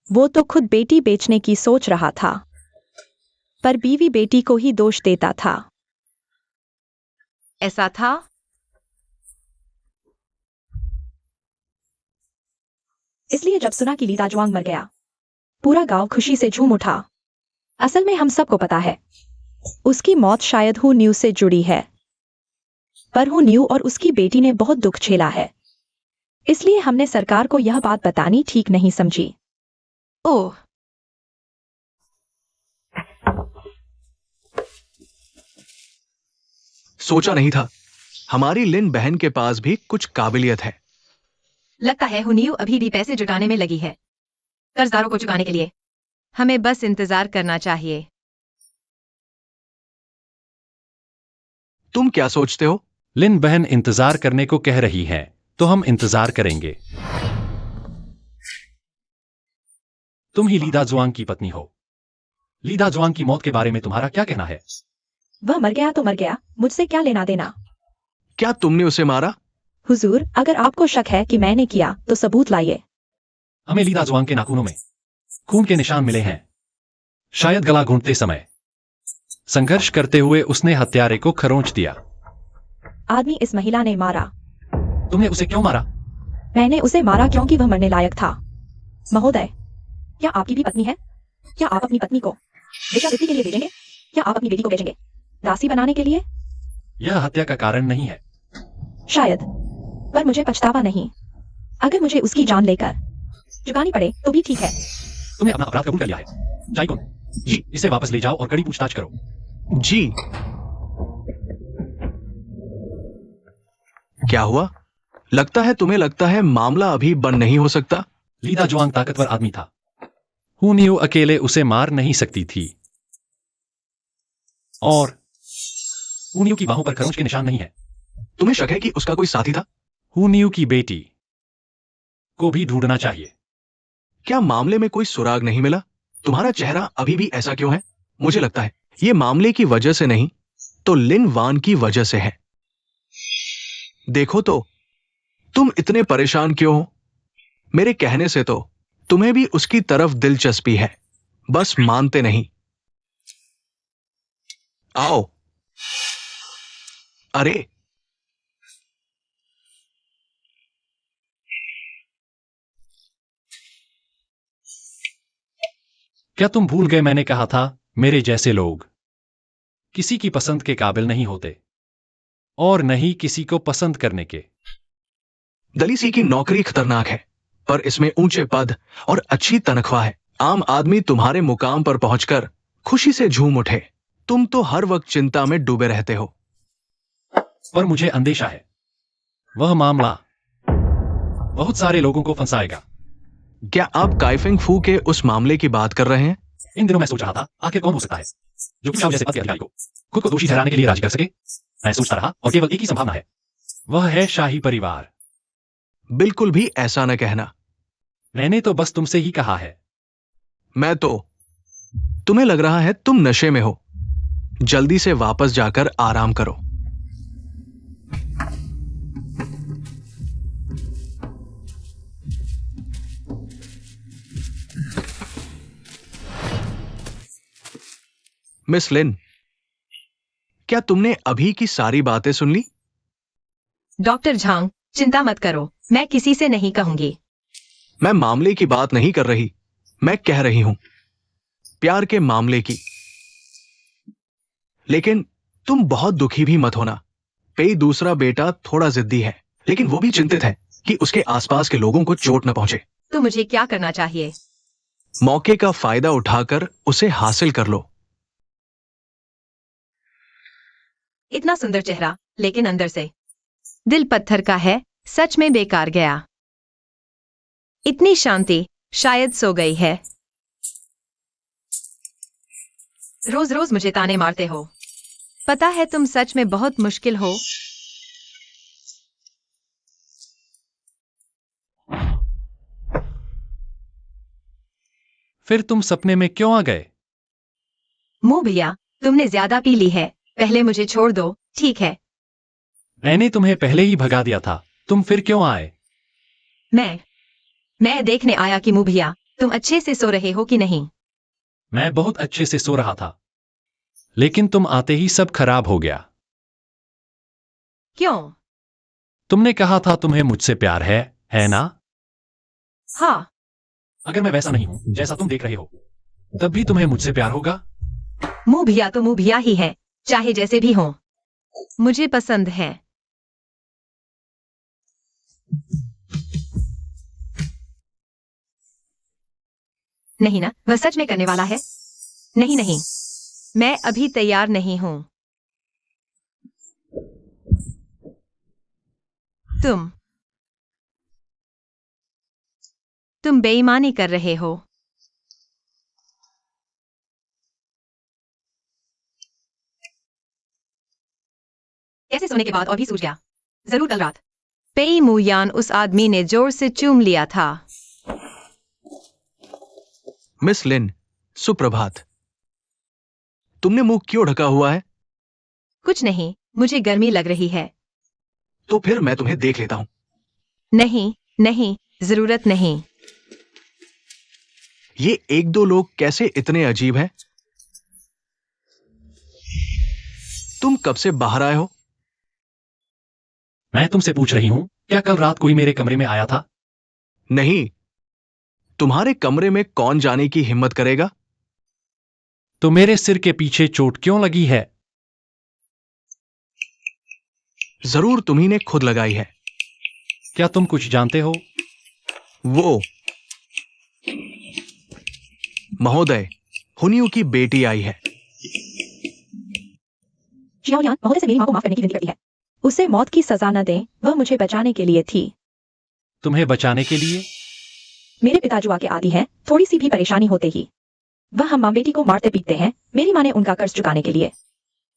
वो तो खुद बेटी बेचने की सोच रहा था, पर बीवी बेटी को ही दोष देता था। ऐसा था? इसलिए जब सुना कि ली दाजुआंग मर गया, पूरा गांव खुशी से झूम उठा। असल में हम सबको पता है उसकी मौत शायद हुनियू से जुड़ी है, पर हुनियू और उसकी बेटी ने बहुत दुख झेला है, इसलिए हमने सरकार को यह बात बतानी ठीक नहीं समझी। ओह, सोचा नहीं था हमारी लिन बहन के पास भी कुछ काबिलियत है। लगता है हुनियू अभी भी पैसे जुटाने में लगी है कर्जदारों को चुकाने के लिए। हमें बस इंतजार करना चाहिए। तुम क्या सोचते हो? लिन बहन इंतजार करने को कह रही है, तो हम इंतजार करेंगे। तुम ही ली दाजुआंग की पत्नी हो। ली दाजुआंग की मौत के बारे में तुम्हारा क्या कहना है? वह मर गया तो मर गया, मुझसे क्या लेना देना। क्या तुमने उसे मारा? हुजूर, अगर आपको शक है कि मैंने किया तो सबूत लाइए। हमें ली दाजुआंग के नाखूनों में खून के निशान मिले हैं। शायद गला घूंटते समय संघर्ष करते हुए उसने हत्यारे को खरोंच दिया। आदमी इस महिला ने मारा। तुमने उसे क्यों मारा? मैंने उसे मारा क्योंकि वह मरने लायक था। महोदय, क्या आपकी भी पत्नी है? क्या आप अपनी पत्नी को वेश्यावृत्ति के लिए भेजेंगे या आप अपनी बेटी को बेचेंगे दासी बनाने के लिए? यह हत्या का कारण नहीं है। शायद, पर मुझे पछतावा नहीं। अगर मुझे उसकी जान लेकर चुकानी पड़े तो भी ठीक है। तुमने अपना अपराध कबूल कर लिया है। जाइकुन, जी, इसे वापस ले जाओ और कड़ी पूछताछ करो। जी। क्या हुआ? तुम्हें लगता है मामला अभी बंद नहीं हो सकता? ली दाजुआंग ताकतवर आदमी था। हुनियू अकेले उसे मार नहीं सकती थी, और हुनियू की बाहों पर खरोंच के निशान नहीं है। तुम्हें शक है कि उसका कोई साथी था? हुनियू की बेटी को भी ढूंढना चाहिए। क्या मामले में कोई सुराग नहीं मिला? तुम्हारा चेहरा अभी भी ऐसा क्यों है? मुझे लगता है ये मामले की वजह से नहीं तो लिन वान की वजह से है। देखो तो, तुम इतने परेशान क्यों हो? मेरे कहने से तो तुम्हें भी उसकी तरफ दिलचस्पी है, बस मानते नहीं। आओ। अरे, क्या तुम भूल गए मैंने कहा था मेरे जैसे लोग किसी की पसंद के काबिल नहीं होते, और नहीं किसी को पसंद करने के। दलीसी की नौकरी खतरनाक है, पर इसमें ऊंचे पद और अच्छी तनख्वाह है। आम आदमी तुम्हारे मुकाम पर पहुंचकर खुशी से झूम उठे। तुम तो हर वक्त चिंता में डूबे रहते हो। पर मुझे अंदेशा है वह मामला बहुत सारे लोगों को फंसाएगा। क्या आप काइफेंग फू के उस मामले की बात कर रहे हैं? इन दिनों मैं सोच रहा था आखिर कौन हो सकता है जो कि चाव जैसे पद के अधिकारी को खुद को दोषी ठहराने के लिए राजी कर सके। मैं सोचता रहा और केवल एक ही संभावना है, वह है शाही परिवार। बिल्कुल भी ऐसा न कहना। मैंने तो बस तुमसे ही कहा है। मैं तो तुम्हें लग रहा है तुम नशे में हो। जल्दी से वापस जाकर आराम करो। मिस लिन, क्या तुमने अभी की सारी बातें सुन ली? डॉक्टर झांग, चिंता मत करो, मैं किसी से नहीं कहूंगी। मैं मामले की बात नहीं कर रही, मैं कह रही हूं प्यार के मामले की। लेकिन तुम बहुत दुखी भी मत होना। पेई दूसरा बेटा थोड़ा जिद्दी है, लेकिन वो भी चिंतित है कि उसके आसपास के लोगों को चोट न पहुंचे। तो मुझे क्या करना चाहिए? मौके का फायदा उठाकर उसे हासिल कर लो। इतना सुंदर चेहरा, लेकिन अंदर से दिल पत्थर का है। सच में बेकार गया। इतनी शांति, शायद सो गई है। रोज रोज मुझे ताने मारते हो। पता है तुम सच में बहुत मुश्किल हो। फिर तुम सपने में क्यों आ गए? मुंह भैया, तुमने ज्यादा पी ली है। पहले मुझे छोड़ दो, ठीक है? मैंने तुम्हें पहले ही भगा दिया था, तुम फिर क्यों आए? मैं देखने आया कि मुंह भैया तुम अच्छे से सो रहे हो कि नहीं। मैं बहुत अच्छे से सो रहा था, लेकिन तुम आते ही सब खराब हो गया। क्यों? तुमने कहा था तुम्हें मुझसे प्यार है ना? हाँ। अगर मैं वैसा नहीं हूं जैसा तुम देख रहे हो, तब भी तुम्हें मुझसे प्यार होगा। मुंह भैया तो मुंह भैया ही है, चाहे जैसे भी हो। मुझे पसंद है। नहीं ना, वह सच में करने वाला है? नहीं नहीं, मैं अभी तैयार नहीं हूं। तुम बेईमानी कर रहे हो। ऐसे सोने के बाद और भी सूझ गया। जरूर कल रात पेई मुयान उस आदमी ने जोर से चूम लिया था। मिस लिन, सुप्रभात। तुमने मुंह क्यों ढका हुआ है? कुछ नहीं, मुझे गर्मी लग रही है। तो फिर मैं तुम्हें देख लेता हूं। नहीं नहीं, जरूरत नहीं। ये एक दो लोग कैसे इतने अजीब हैं? तुम कब से बाहर आए हो? मैं तुमसे पूछ रही हूं, क्या कल रात कोई मेरे कमरे में आया था? नहीं। तुम्हारे कमरे में कौन जाने की हिम्मत करेगा? तो मेरे सिर के पीछे चोट क्यों लगी है? जरूर तुम्ही ने खुद लगाई है। क्या तुम कुछ जानते हो? वो महोदय, हुनियू की बेटी आई है। जियाओयान महोदय से मेरी मां को माफ करने की विनती करती है। उसे मौत की सजा न दें, वह मुझे बचाने के लिए थी। तुम्हें बचाने के लिए? मेरे पिता जुआ के आदी हैं, थोड़ी सी भी परेशानी होते ही वह हम मां बेटी को मारते पीटते हैं। मेरी मां ने उनका कर्ज चुकाने के लिए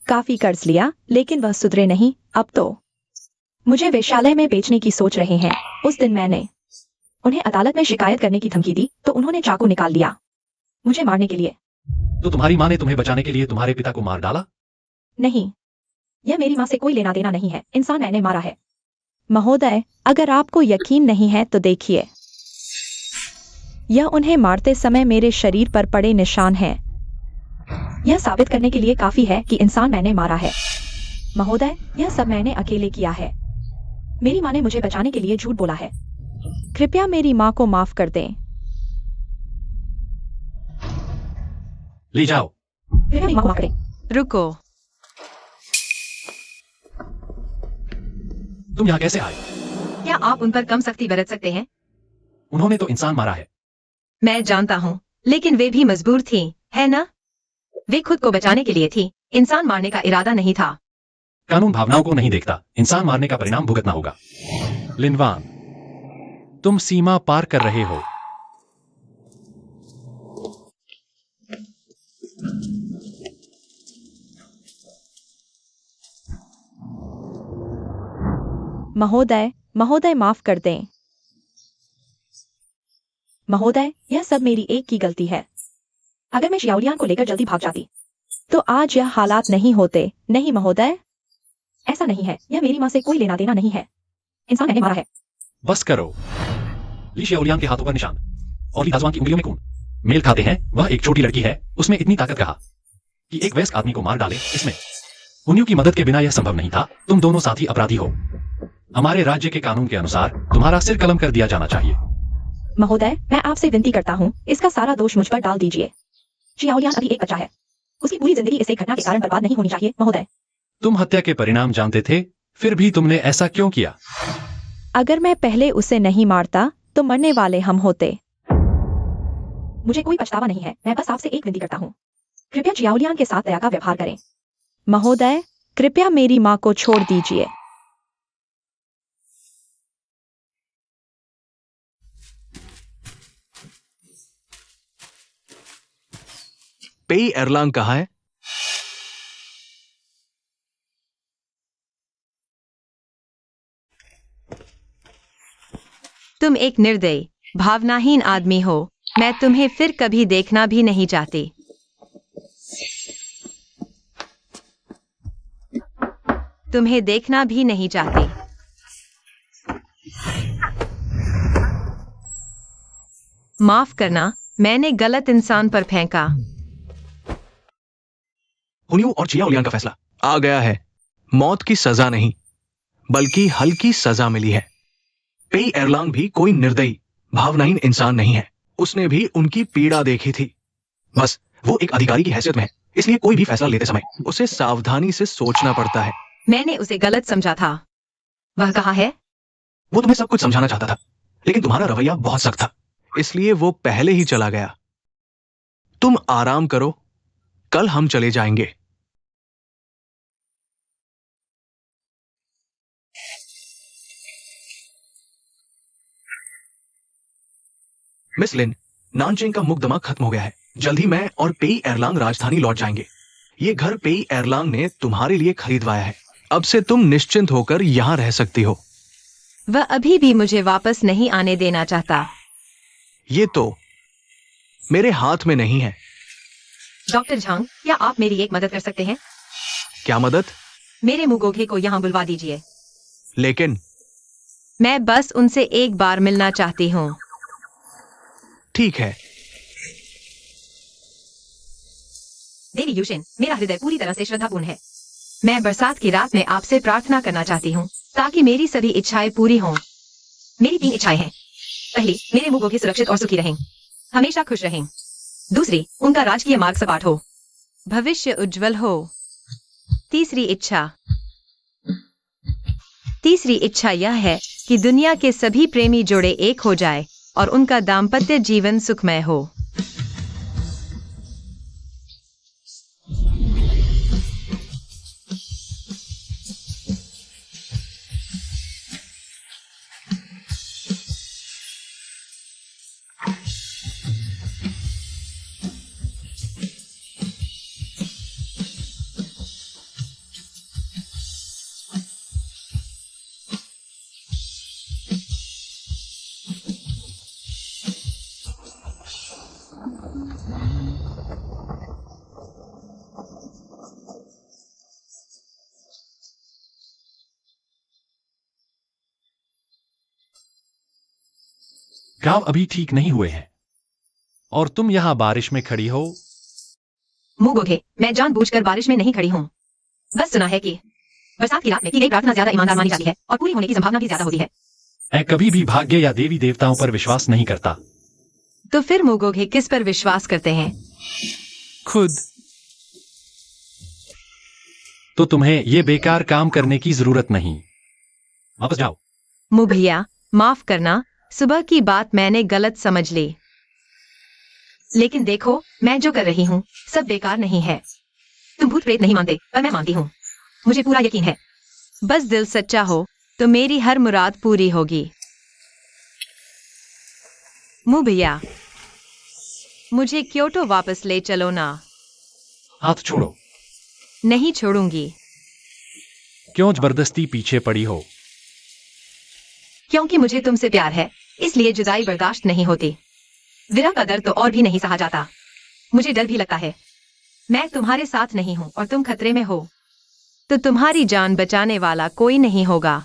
काफी कर्ज लिया, लेकिन वह सुधरे नहीं। अब तो मुझे वेश्यालय में बेचने की सोच रहे हैं। उस दिन मैंने उन्हें अदालत में शिकायत करने की धमकी दी तो उन्होंने चाकू निकाल लिया मुझे मारने के लिए। तो तुम्हारी मां ने तुम्हें बचाने के लिए तुम्हारे पिता को मार डाला? नहीं, यह मेरी मां से कोई लेना देना नहीं है। इंसान मैंने मारा है। महोदय, अगर आपको यकीन नहीं है तो देखिए, यह उन्हें मारते समय मेरे शरीर पर पड़े निशान हैं। यह साबित करने के लिए काफी है कि इंसान मैंने मारा है। महोदय, यह सब मैंने अकेले किया है। मेरी मां ने मुझे बचाने के लिए झूठ बोला है। कृपया मेरी मां को माफ कर दें। ले जाओ। कृपया मेरी मां को माफ करें। रुको, तुम यहाँ कैसे आए? क्या आप उन पर कम सख्ती बरत सकते हैं? उन्होंने तो इंसान मारा है। मैं जानता हूँ, लेकिन वे भी मजबूर थी, है ना? वे खुद को बचाने के लिए थी, इंसान मारने का इरादा नहीं था। कानून भावनाओं को नहीं देखता, इंसान मारने का परिणाम भुगतना होगा। लिनवान, तुम सीमा पार कर रहे हो। महोदय, महोदय माफ कर दें। महोदय, यह सब मेरी एक की गलती है। अगर मैं शियाओलियान को लेकर जल्दी भाग जाती तो आज यह हालात नहीं होते। नहीं महोदय, ऐसा नहीं है। यह मेरी माँ से कोई लेना देना नहीं है। इंसान मैंने मारा है। बस करो। ली शियाओलियान के हाथों पर निशान और ली दाजुआन की उंगलियों में खून मेल खाते हैं। वह एक छोटी लड़की है, उसमें इतनी ताकत कहा कि एक वयस्क आदमी को मार डाले। इसमें उन्हीं की मदद के बिना यह संभव नहीं था। तुम दोनों साथी अपराधी हो। हमारे राज्य के कानून के अनुसार तुम्हारा सिर कलम कर दिया जाना चाहिए। महोदय, मैं आपसे विनती करता हूँ, इसका सारा दोष मुझ पर डाल दीजिए। शियाओलियान अभी एक बच्चा है। उसकी पूरी जिंदगी इस एक घटना के कारण बर्बाद नहीं होनी चाहिए। महोदय, तुम हत्या के परिणाम जानते थे, फिर भी तुमने ऐसा क्यों किया? अगर मैं पहले उसे नहीं मारता तो मरने वाले हम होते। मुझे कोई पछतावा नहीं है। मैं बस आपसे एक विनती करता हूँ, कृपया शियाओलियान के साथ दया का व्यवहार करें। महोदय, कृपया मेरी माँ को छोड़ दीजिए। पेई एरलांग कहाँ है? तुम एक निर्दयी, भावनाहीन आदमी हो। मैं तुम्हें फिर कभी देखना भी नहीं चाहती। तुम्हें देखना भी नहीं चाहती। माफ करना, मैंने गलत इंसान पर फेंका। हुनियू और चियाओलियान का फैसला आ गया है। मौत की सजा नहीं, बल्कि हल्की सजा मिली है। पेई एरलांग भी कोई निर्दयी, भावनाहीन इंसान नहीं है। उसने भी उनकी पीड़ा देखी थी। बस वो एक अधिकारी की हैसियत में है, इसलिए कोई भी फैसला लेते समय उसे सावधानी से सोचना पड़ता है। मैंने उसे गलत समझा था। वह कहाँ है? वो तुम्हें सब कुछ समझाना चाहता था, लेकिन तुम्हारा रवैया बहुत सख्त था, इसलिए वो पहले ही चला गया। तुम आराम करो, कल हम चले जाएंगे। मिस लिन, नानचिंग का मुकदमा खत्म हो गया है। जल्द ही मैं और पेई एरलांग राजधानी लौट जाएंगे। ये घर पेई एरलांग ने तुम्हारे लिए खरीदवाया है। अब से तुम निश्चिंत होकर यहाँ रह सकती हो। वह अभी भी मुझे वापस नहीं आने देना चाहता। ये तो मेरे हाथ में नहीं है। डॉक्टर झांग, क्या आप मेरी एक मदद कर सकते हैं? क्या मदद? मेरे मुगोघे को यहाँ बुलवा दीजिए। लेकिन मैं बस उनसे एक बार मिलना चाहती हूँ। ठीक है। देवी यूशिन, मेरा हृदय पूरी तरह से श्रद्धापूर्ण है। मैं बरसात की रात में आपसे प्रार्थना करना चाहती हूँ ताकि मेरी सभी इच्छाएं पूरी हों। मेरी 3 इच्छाएं हैं। पहली, मेरे मुगोघे सुरक्षित और सुखी रहें, हमेशा खुश रहें। दूसरी, उनका राजकीय मार्ग सपाट हो, भविष्य उज्जवल हो। तीसरी इच्छा यह है कि दुनिया के सभी प्रेमी जोड़े एक हो जाए और उनका दाम्पत्य जीवन सुखमय हो। गांव अभी ठीक नहीं हुए हैं और तुम यहाँ बारिश में खड़ी हो। मुगोघे, मैं जानबूझकर बारिश में नहीं खड़ी हूँ। बस सुना है कि बरसात की रात में की गई प्रार्थना ज्यादा ईमानदार मानी जाती है और पूरी होने की संभावना भी ज्यादा होती है। मैं कभी भी भाग्य या देवी देवताओं पर विश्वास नहीं करता। तो फिर मुगोघे किस पर विश्वास करते हैं? खुद। तो तुम्हें ये बेकार काम करने की जरूरत नहीं। वापस जाओ। मु भैया, माफ करना, सुबह की बात मैंने गलत समझ ली। लेकिन देखो, मैं जो कर रही हूँ सब बेकार नहीं है। तुम भूत प्रेत नहीं मानते, पर मैं मानती हूँ। मुझे पूरा यकीन है। बस दिल सच्चा हो तो मेरी हर मुराद पूरी होगी। मुँह भैया, मुझे क्योटो वापस ले चलो ना। हाथ छोड़ो। नहीं छोड़ूंगी, क्यों जबरदस्ती पीछे पड़ी हो? क्योंकि मुझे तुमसे प्यार है, इसलिए जुदाई बर्दाश्त नहीं होती। विरह का दर्द तो और भी नहीं सहा जाता। मुझे डर भी लगता है। मैं तुम्हारे साथ नहीं हूं और तुम खतरे में हो, तो तुम्हारी जान बचाने वाला कोई नहीं होगा।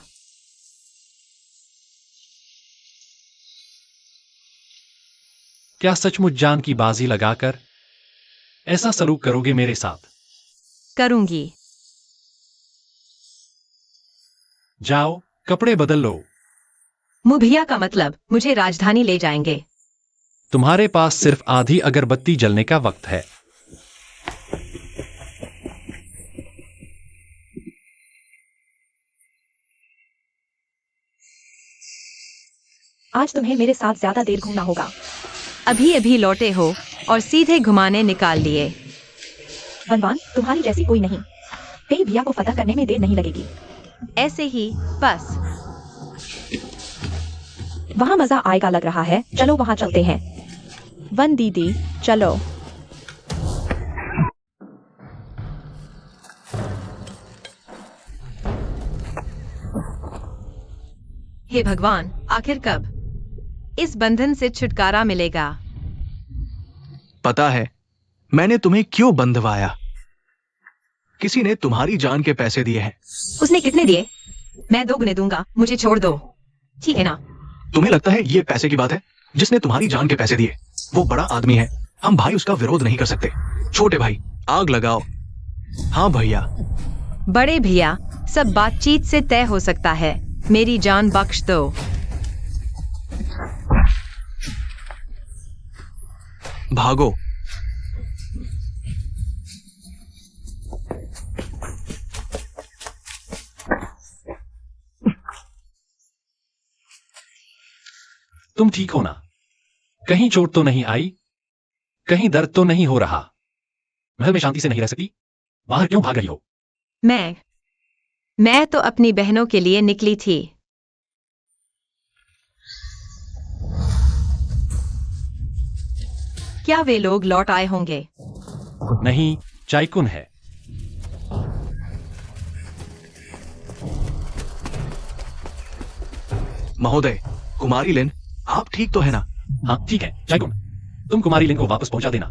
क्या सचमुच जान की बाजी लगाकर ऐसा सलूक करोगे मेरे साथ? करूंगी। जाओ, कपड़े बदल लो। मुभिया का मतलब मुझे राजधानी ले जाएंगे। तुम्हारे पास सिर्फ आधी अगरबत्ती जलने का वक्त है। आज तुम्हें मेरे साथ ज्यादा देर घूमना होगा। अभी अभी लौटे हो और सीधे घुमाने निकाल लिए। बनवान, तुम्हारी जैसी कोई नहीं। कई भैया को फतह करने में देर नहीं लगेगी। ऐसे ही बस। वहाँ मजा आएगा लग रहा है, चलो वहाँ चलते हैं। वन दीदी, चलो। हे भगवान, आखिर कब इस बंधन से छुटकारा मिलेगा? पता है मैंने तुम्हें क्यों बंधवाया? किसी ने तुम्हारी जान के पैसे दिए हैं। उसने कितने दिए? मैं 2 गुने दूंगा, मुझे छोड़ दो, ठीक है ना? तुम्हें लगता है ये पैसे की बात है? जिसने तुम्हारी जान के पैसे दिए वो बड़ा आदमी है, हम भाई उसका विरोध नहीं कर सकते। छोटे भाई, आग लगाओ। हाँ भैया। बड़े भैया, सब बातचीत से तय हो सकता है। मेरी जान बख्श दो। भागो। तुम ठीक हो ना? कहीं चोट तो नहीं आई? कहीं दर्द तो नहीं हो रहा? महल में शांति से नहीं रह सकती? बाहर क्यों भाग रही हो? मैं तो अपनी बहनों के लिए निकली थी। क्या वे लोग लौट आए होंगे? नहीं, चायकुन है। महोदय, कुमारी लिन, आप ठीक तो है ना? हाँ ठीक है, चायकुन, तुम कुमारी लिन को वापस पहुंचा देना।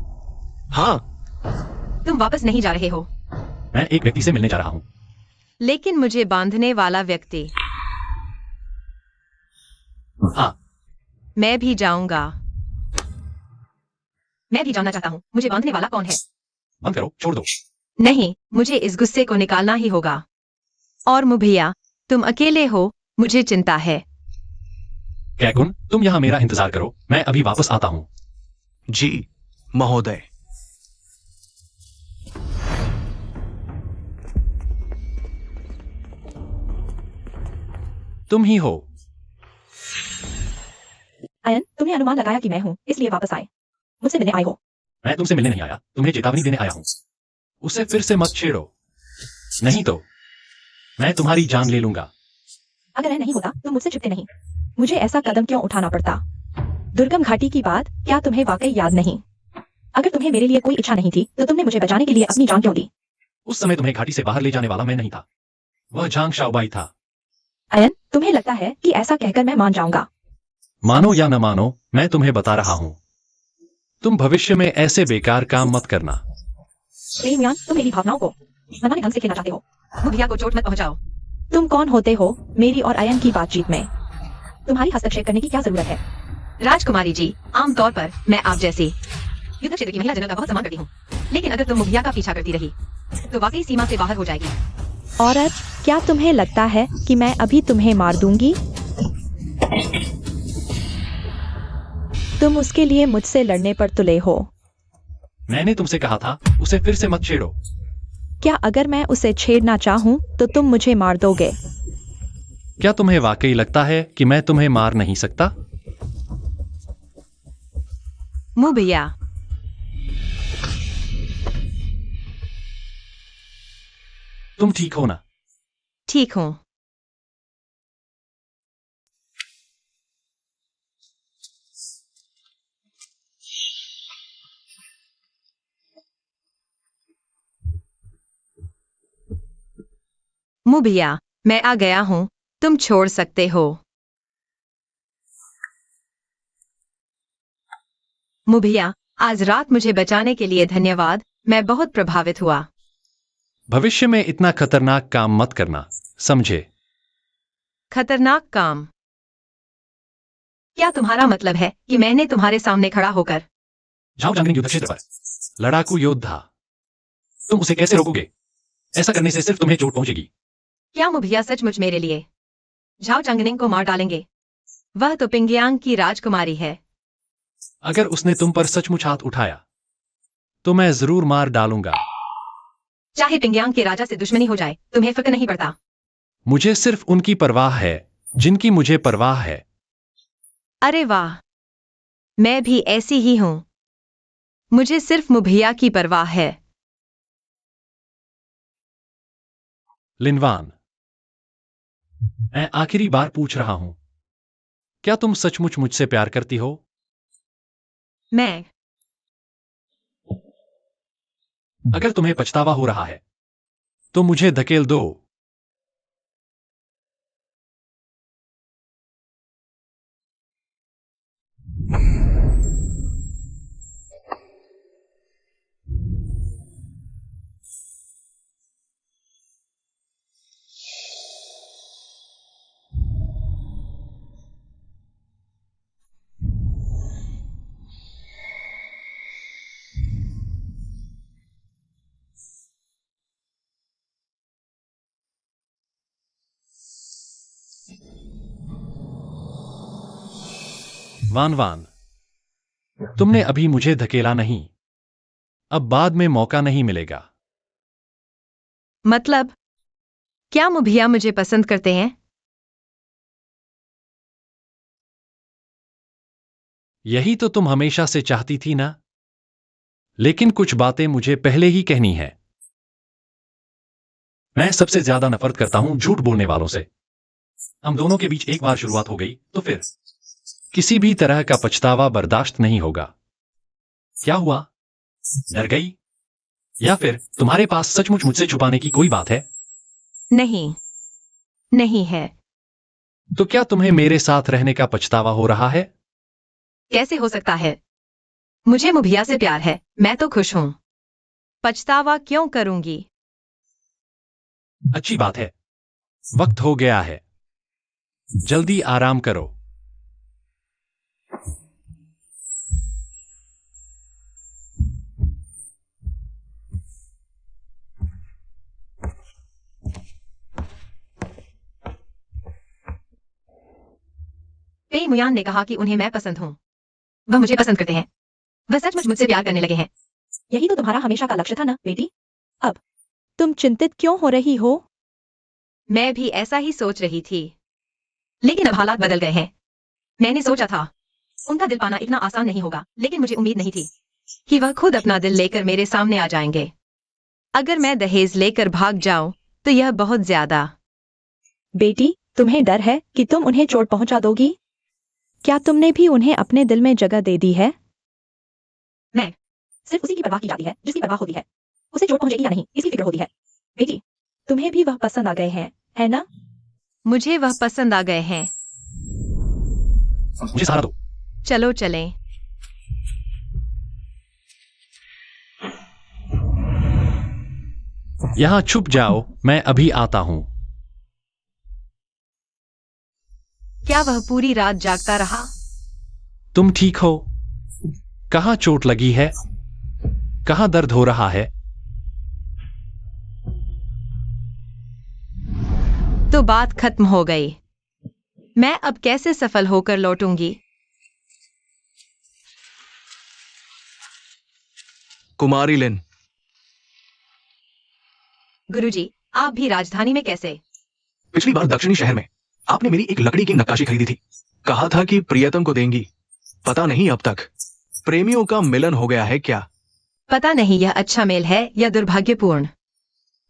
हाँ। तुम वापस नहीं जा रहे हो? मैं एक व्यक्ति से मिलने जा रहा हूं। लेकिन मुझे बांधने वाला व्यक्ति। हाँ। मैं भी जाऊंगा। मैं भी जाना चाहता हूँ। मुझे बांधने वाला कौन है? बंद करो, छोड़ दो। नहीं, मुझे इस गुस्से को निकालना ही होगा। और मुभिया, तुम अकेले हो, मुझे चिंता है। कैकुन, तुम यहाँ मेरा इंतजार करो, मैं अभी वापस आता हूँ। जी महोदय। तुम ही हो। अयन, तुमने अनुमान लगाया कि मैं हूँ, इसलिए वापस आए। मुझसे मिलने आए हो। मैं तुमसे मिलने नहीं आया, तुम्हें चेतावनी देने आया हूँ। उसे फिर से मत छेड़ो, नहीं तो मैं तुम्हारी जान ले लूंगा। अगर मैं नहीं होता तो मुझसे छिपते नहीं। मुझे ऐसा कदम क्यों उठाना पड़ता? दुर्गम घाटी की बात क्या तुम्हें वाकई याद नहीं? अगर तुम्हें मेरे लिए कोई इच्छा नहीं थी तो तुमने मुझे बचाने के लिए अपनी जान क्यों दी? उस समय तुम्हें घाटी से बाहर ले जाने वाला मैं नहीं था, वह झांग शाओबाई था। अयन, तुम्हें लगता है कि ऐसा कहकर मैं मान जाऊंगा? मानो या न मानो, मैं तुम्हें बता रहा हूँ, तुम भविष्य में ऐसे बेकार काम मत करना। प्रेमयान, तुम मेरी भावनाओं को मनमाने ढंग से खेलना चाहते हो। मुभिया को चोट मत पहुंचाओ। तुम कौन होते हो मेरी और अयन की बातचीत में तुम्हारी हस्तक्षेप करने की क्या जरूरत है? राजकुमारी जी, आमतौर पर मैं आप जैसी युद्ध क्षेत्र की महिला जनरल का बहुत सम्मान करती हूँ, लेकिन अगर तुम मुभिया का पीछा करती रही तो वाकई सीमा से बाहर हो जाएगी। औरत, क्या तुम्हें लगता है कि मैं अभी तुम्हें मार दूंगी? तुम उसके लिए मुझसे लड़ने पर तुले हो। मैंने तुमसे कहा था उसे फिर से मत छेड़ो। क्या अगर मैं उसे छेड़ना चाहूं तो तुम मुझे मार दोगे? क्या तुम्हें वाकई लगता है कि मैं तुम्हें मार नहीं सकता? मुभिया, तुम ठीक हो ना? ठीक हूँ। मुँह भैया, मैं आ गया हूँ, तुम छोड़ सकते हो। मुँह भैया, आज रात मुझे बचाने के लिए धन्यवाद, मैं बहुत प्रभावित हुआ। भविष्य में इतना खतरनाक काम मत करना, समझे? खतरनाक काम? क्या तुम्हारा मतलब है कि मैंने तुम्हारे सामने खड़ा होकर झाओ जांगनिंग युद्ध क्षेत्र पर लड़ाकू योद्धा, तुम उसे कैसे रोकोगे? ऐसा करने से सिर्फ तुम्हें चोट पहुंचेगी। क्या मुँह भैया सचमुच मेरे लिए झाओ चांगनिंग को मार डालेंगे? वह तो पिंगियांग की राजकुमारी है। अगर उसने तुम पर सचमुच हाथ उठाया तो मैं जरूर मार डालूंगा। चाहे पिंगियांग के राजा से दुश्मनी हो जाए, तुम्हें फिक्र नहीं पड़ता। मुझे सिर्फ उनकी परवाह है जिनकी मुझे परवाह है। अरे वाह, मैं भी ऐसी ही हूं। मुझे सिर्फ मुभैया की परवाह है। लिनवान, मैं आखिरी बार पूछ रहा हूं, क्या तुम सचमुच मुझसे प्यार करती हो? मैं अगर तुम्हें पछतावा हो रहा है तो मुझे धकेल दो। वान वान, तुमने अभी मुझे धकेला नहीं, अब बाद में मौका नहीं मिलेगा। मतलब, क्या मुभैया मुझे पसंद करते हैं? यही तो तुम हमेशा से चाहती थी ना? लेकिन कुछ बातें मुझे पहले ही कहनी है। मैं सबसे ज्यादा नफरत करता हूं झूठ बोलने वालों से। हम दोनों के बीच एक बार शुरुआत हो गई तो फिर किसी भी तरह का पछतावा बर्दाश्त नहीं होगा। क्या हुआ? डर गई? या फिर तुम्हारे पास सचमुच मुझसे छुपाने की कोई बात है? नहीं, नहीं है। तो क्या तुम्हें मेरे साथ रहने का पछतावा हो रहा है? कैसे हो सकता है? मुझे मुभैया से प्यार है, मैं तो खुश हूं। पछतावा क्यों करूंगी? अच्छी बात है, वक्त हो गया है, जल्दी आराम करो। पेई मुयान ने कहा कि उन्हें मैं पसंद हूं। वह मुझे पसंद करते हैं। वह सचमुच मुझसे प्यार करने लगे हैं। यही तो तुम्हारा हमेशा का लक्ष्य था ना बेटी। अब तुम चिंतित क्यों हो रही हो? मैं भी ऐसा ही सोच रही थी, लेकिन अब हालात बदल गए हैं। मैंने सोचा था उनका दिल पाना इतना आसान नहीं होगा, लेकिन मुझे उम्मीद नहीं थी कि वह खुद अपना दिल लेकर मेरे सामने आ जाएंगे। अगर मैं दहेज लेकर भाग जाऊं तो यह बहुत ज्यादा। बेटी, तुम्हें डर है कि तुम उन्हें चोट पहुंचा दोगी? क्या तुमने भी उन्हें अपने दिल में जगह दे दी है? मैं सिर्फ उसी की परवाह की जाती है जिसकी परवाह होती है। उसे चोट पहुंचेगी या नहीं, इसकी फिक्र होती है। बेटी, तुम्हें भी वह पसंद आ गए हैं, है ना? मुझे वह पसंद आ गए हैं। मुझे सहारा दो। चलो चलें। यहां छुप जाओ, मैं अभी आता हूं। क्या वह पूरी रात जागता रहा? तुम ठीक हो? कहां चोट लगी है? कहां दर्द हो रहा है? तो बात खत्म हो गई। मैं अब कैसे सफल होकर लौटूंगी? कुमारी लिन, गुरुजी, आप भी राजधानी में कैसे? पिछली बार दक्षिणी शहर में आपने मेरी एक लकड़ी की नक्काशी खरीदी थी। कहा था कि प्रियतम को देंगी। पता नहीं अब तक प्रेमियों का मिलन हो गया है क्या? पता नहीं यह अच्छा मेल है या दुर्भाग्यपूर्ण।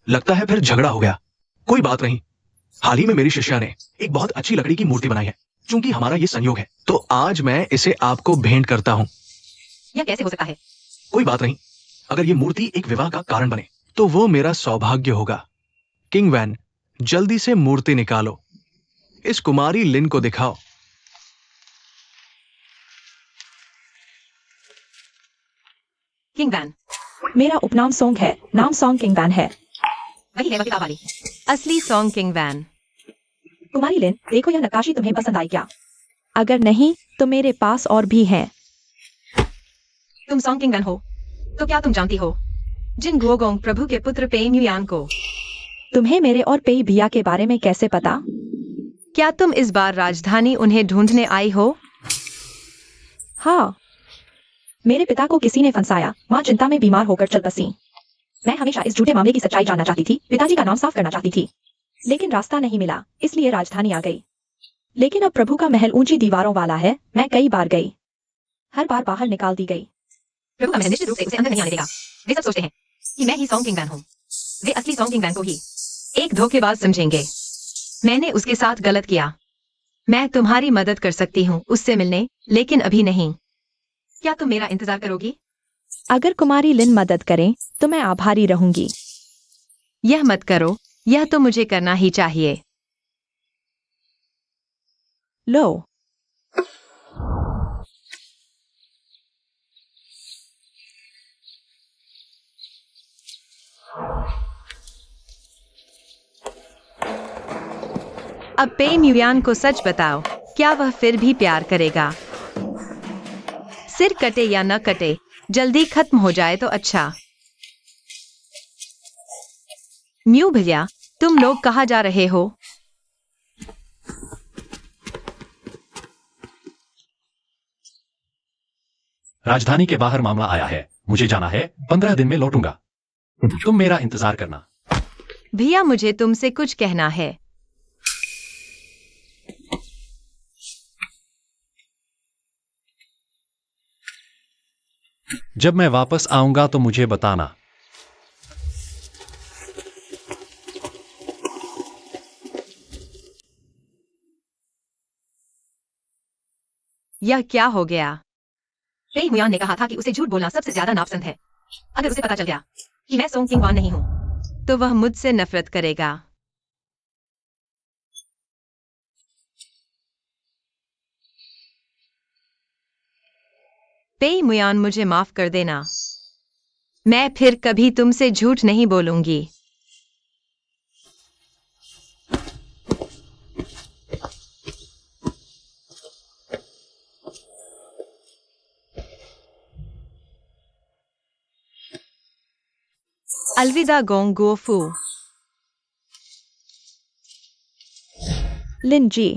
लगता है फिर झगड़ा हो गया। कोई बात नहीं, हाल ही में मेरी शिष्या ने एक बहुत अच्छी लकड़ी की मूर्ति बनाई है। चूंकि हमारा ये संयोग है तो आज मैं इसे आपको भेंट करता हूँ। यह कैसे हो सकता है? कोई बात नहीं, अगर ये मूर्ति एक विवाह का कारण बने तो वो मेरा सौभाग्य होगा। किंग वैन, जल्दी से मूर्ति निकालो। इस कुमारी लिन को दिखाओ। King Wan. मेरा उपनाम सोंग है, नाम सोंग किंग वैन है। वही है वह किताब वाली असली सॉन्ग किंग वैन। कुमारी लिन, देखो यह नक्काशी तुम्हें पसंद आई क्या? अगर नहीं तो मेरे पास और भी हैं। तुम सॉन्ग किंग वैन हो तो क्या तुम जानती हो जिन गुओगोंग प्रभु के पुत्र पेई म्यूयान को? तुम्हें मेरे और पेई भिया के बारे में कैसे पता? क्या तुम इस बार राजधानी उन्हें ढूंढने आई हो? हाँ, मेरे पिता को किसी ने फंसाया, माँ चिंता में बीमार होकर चल बसी। मैं हमेशा इस झूठे मामले की सच्चाई जानना चाहती थी, पिताजी का नाम साफ करना चाहती थी, लेकिन रास्ता नहीं मिला, इसलिए राजधानी आ गई। लेकिन अब प्रभु का महल ऊंची दीवारों वाला है, मैं कई बार गई, हर बार बाहर निकाल दी गई। प्रभु का महल निश्चित रूप से उसे अंदर नहीं आने देगा। वे सब सोचते हैं कि मैं ही सॉन्ग किंग वैन हूँ। वे असली सॉन्ग किंग वैन को ही एक धोखेबाज समझेंगे। मैंने उसके साथ गलत किया। मैं तुम्हारी मदद कर सकती हूँ उससे मिलने, लेकिन अभी नहीं। क्या तुम मेरा इंतजार करोगी? अगर कुमारी लिन मदद करें तो मैं आभारी रहूंगी। यह मत करो, यह तो मुझे करना ही चाहिए। लो, अब पेई म्यूयान को सच बताओ, क्या वह फिर भी प्यार करेगा? सिर कटे या न कटे, जल्दी खत्म हो जाए तो अच्छा। म्यू भैया, तुम लोग कहाँ जा रहे हो? राजधानी के बाहर मामला आया है, मुझे जाना है, 15 दिन में लौटूंगा। तुम मेरा इंतजार करना। भैया, मुझे तुमसे कुछ कहना है। जब मैं वापस आऊंगा तो मुझे बताना। यह क्या हो गया? पेई म्यूयान ने कहा था कि उसे झूठ बोलना सबसे ज्यादा नापसंद है। अगर उसे पता चल गया कि मैं सोंग किंग वान नहीं हूँ, तो वह मुझसे नफरत करेगा। पेई म्यूयान, मुझे माफ कर देना। मैं फिर कभी तुमसे झूठ नहीं बोलूंगी। अलविदा गोंग गुओफू। लिन जी,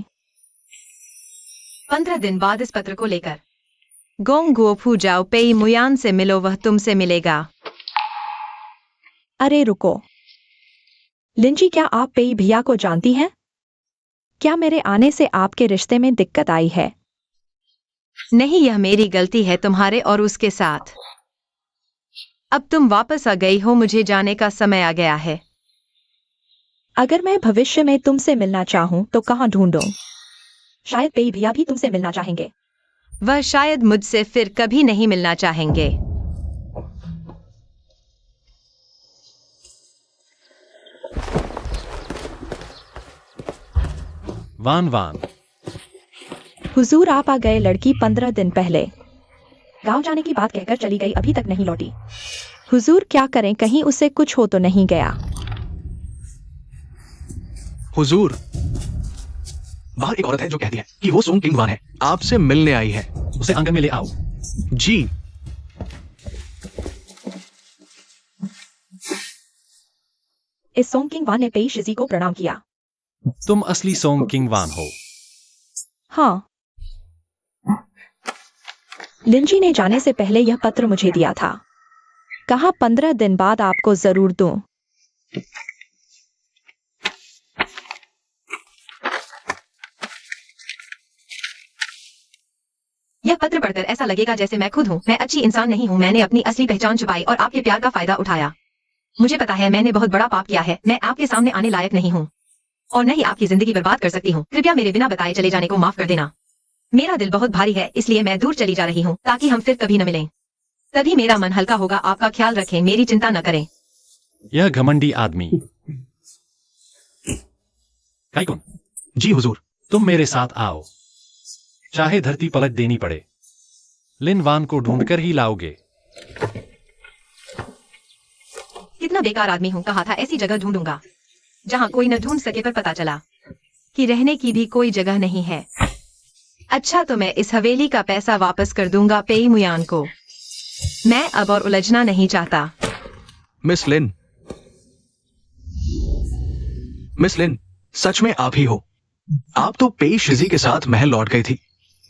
15 दिन बाद इस पत्र को लेकर गोंग गुओफू जाओ, पेई म्यूयान से मिलो, वह तुमसे मिलेगा। अरे रुको, लिन जी, क्या आप पेई भिया को जानती हैं? क्या मेरे आने से आपके रिश्ते में दिक्कत आई है? नहीं, यह मेरी गलती है तुम्हारे और उसके साथ। अब तुम वापस आ गई हो, मुझे जाने का समय आ गया है। अगर मैं भविष्य में तुमसे मिलना चाहूं तो कहाँ ढूंढूं? शायद पेई भिया भी तुमसे मिलना चाहेंगे। वह शायद मुझसे फिर कभी नहीं मिलना चाहेंगे। वान वान, हुजूर, आप आ गए। लड़की 15 दिन पहले गांव जाने की बात कहकर चली गई, अभी तक नहीं लौटी। हुजूर, क्या करें, कहीं उसे कुछ हो तो नहीं गया? हुजूर, बाहर एक औरत है जो कहती है कि वो सोंग किंग वान है, आपसे मिलने आई है। उसे आंगन में ले आओ। जी। इस सोंग किंग वान ने पेई शिजी को प्रणाम किया। तुम असली सोंग किंग वान हो। हाँ, लिंजी ने जाने से पहले यह पत्र मुझे दिया था। कहा 15 दिन बाद आपको जरूर दूं। यह पत्र पढ़कर ऐसा लगेगा जैसे मैं खुद हूँ। मैं अच्छी इंसान नहीं हूँ। मैंने अपनी असली पहचान छुपाई और आपके प्यार का फायदा उठाया। मुझे पता है मैंने बहुत बड़ा पाप किया है। मैं आपके सामने आने लायक नहीं हूँ और न ही आपकी जिंदगी बर्बाद कर सकती हूँ। कृपया मेरे बिना बताए चले जाने को माफ कर देना। मेरा दिल बहुत भारी है, इसलिए मैं दूर चली जा रही हूँ ताकि हम फिर कभी न मिलें। तभी मेरा मन हल्का होगा। आपका ख्याल रखें, मेरी चिंता न करें। यह घमंडी आदमी। काइकुन, जी हुजूर। तुम मेरे साथ आओ, चाहे धरती पलट देनी पड़े। लिन वान को ढूंढकर ही लाओगे। कितना बेकार आदमी हूँ, कहा था ऐसी जगह ढूंढूंगा जहाँ कोई न ढूंढ सके, पर पता चला कि रहने की भी कोई जगह नहीं है। अच्छा, तो मैं इस हवेली का पैसा वापस कर दूंगा पेई मुयान को। मैं अब और उलझना नहीं चाहता। मिस लिन, मिस लिन, सच में आप ही हो? आप तो पेई शिजी के साथ महल लौट गई थी,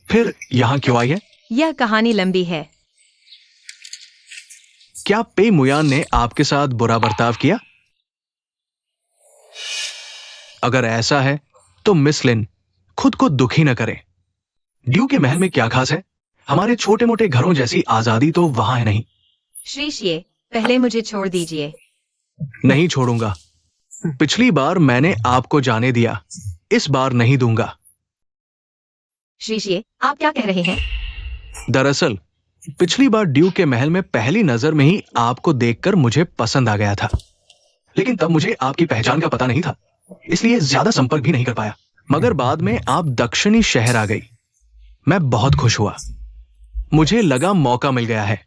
फिर यहाँ क्यों आई है? यह कहानी लंबी है। क्या पेई मुयान ने आपके साथ बुरा बर्ताव किया? अगर ऐसा है तो मिस लिन, खुद को दुखी न करें। ड्यू के महल में क्या खास है? हमारे छोटे मोटे घरों जैसी आजादी तो वहां है नहीं। श्रीशिये, पहले मुझे छोड़ दीजिए। नहीं छोड़ूंगा। पिछली बार मैंने आपको जाने दिया, इस बार नहीं दूंगा। श्रीशिये, आप क्या कह रहे हैं? दरअसल पिछली बार ड्यू के महल में पहली नजर में ही आपको देखकर मुझे पसंद आ गया था, लेकिन तब मुझे आपकी पहचान का पता नहीं था, इसलिए ज्यादा संपर्क भी नहीं कर पाया। मगर बाद में आप दक्षिणी शहर आ गई, मैं बहुत खुश हुआ। मुझे लगा मौका मिल गया है।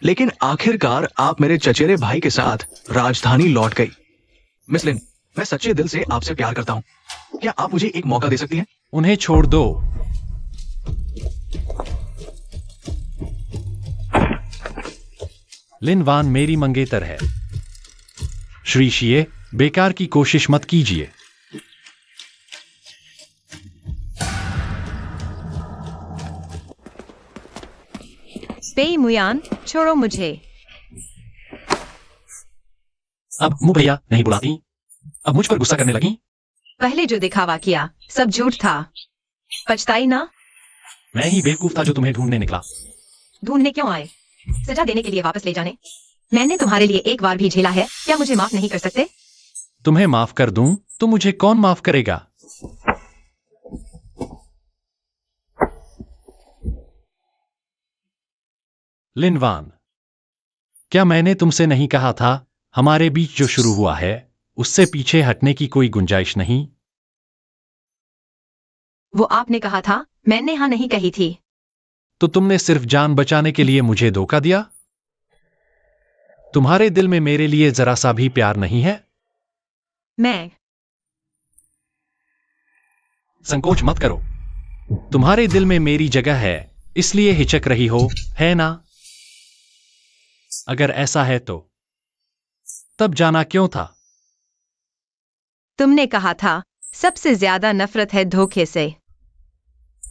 लेकिन आखिरकार आप मेरे चचेरे भाई के साथ राजधानी लौट गई। मिस लिन, मैं सच्चे दिल से आपसे प्यार करता हूं। क्या आप मुझे एक मौका दे सकती हैं? उन्हें छोड़ दो। लिन वान मेरी मंगेतर है। श्री शिये, बेकार की कोशिश मत कीजिए। पेई मुयान, छोड़ो मुझे। अब मुंह भैया नहीं बुलाती, अब मुझ पर गुस्सा करने लगी। पहले जो दिखावा किया सब झूठ था, पछताई ना? मैं ही बेवकूफ था जो तुम्हें ढूंढने निकला। ढूंढने क्यों आए? सजा देने के लिए वापस ले जाने? मैंने तुम्हारे लिए एक बार भी झेला है, क्या मुझे माफ नहीं कर सकते? तुम्हें माफ कर दूं तो मुझे कौन माफ करेगा? लिन वान, क्या मैंने तुमसे नहीं कहा था हमारे बीच जो शुरू हुआ है उससे पीछे हटने की कोई गुंजाइश नहीं? वो आपने कहा था, मैंने हाँ नहीं कही थी। तो तुमने सिर्फ जान बचाने के लिए मुझे धोखा दिया? तुम्हारे दिल में मेरे लिए जरा सा भी प्यार नहीं है? मैं संकोच मत करो। तुम्हारे दिल में मेरी जगह है, इसलिए हिचक रही हो, है ना? अगर ऐसा है तो तब जाना क्यों था? तुमने कहा था सबसे ज्यादा नफरत है धोखे से।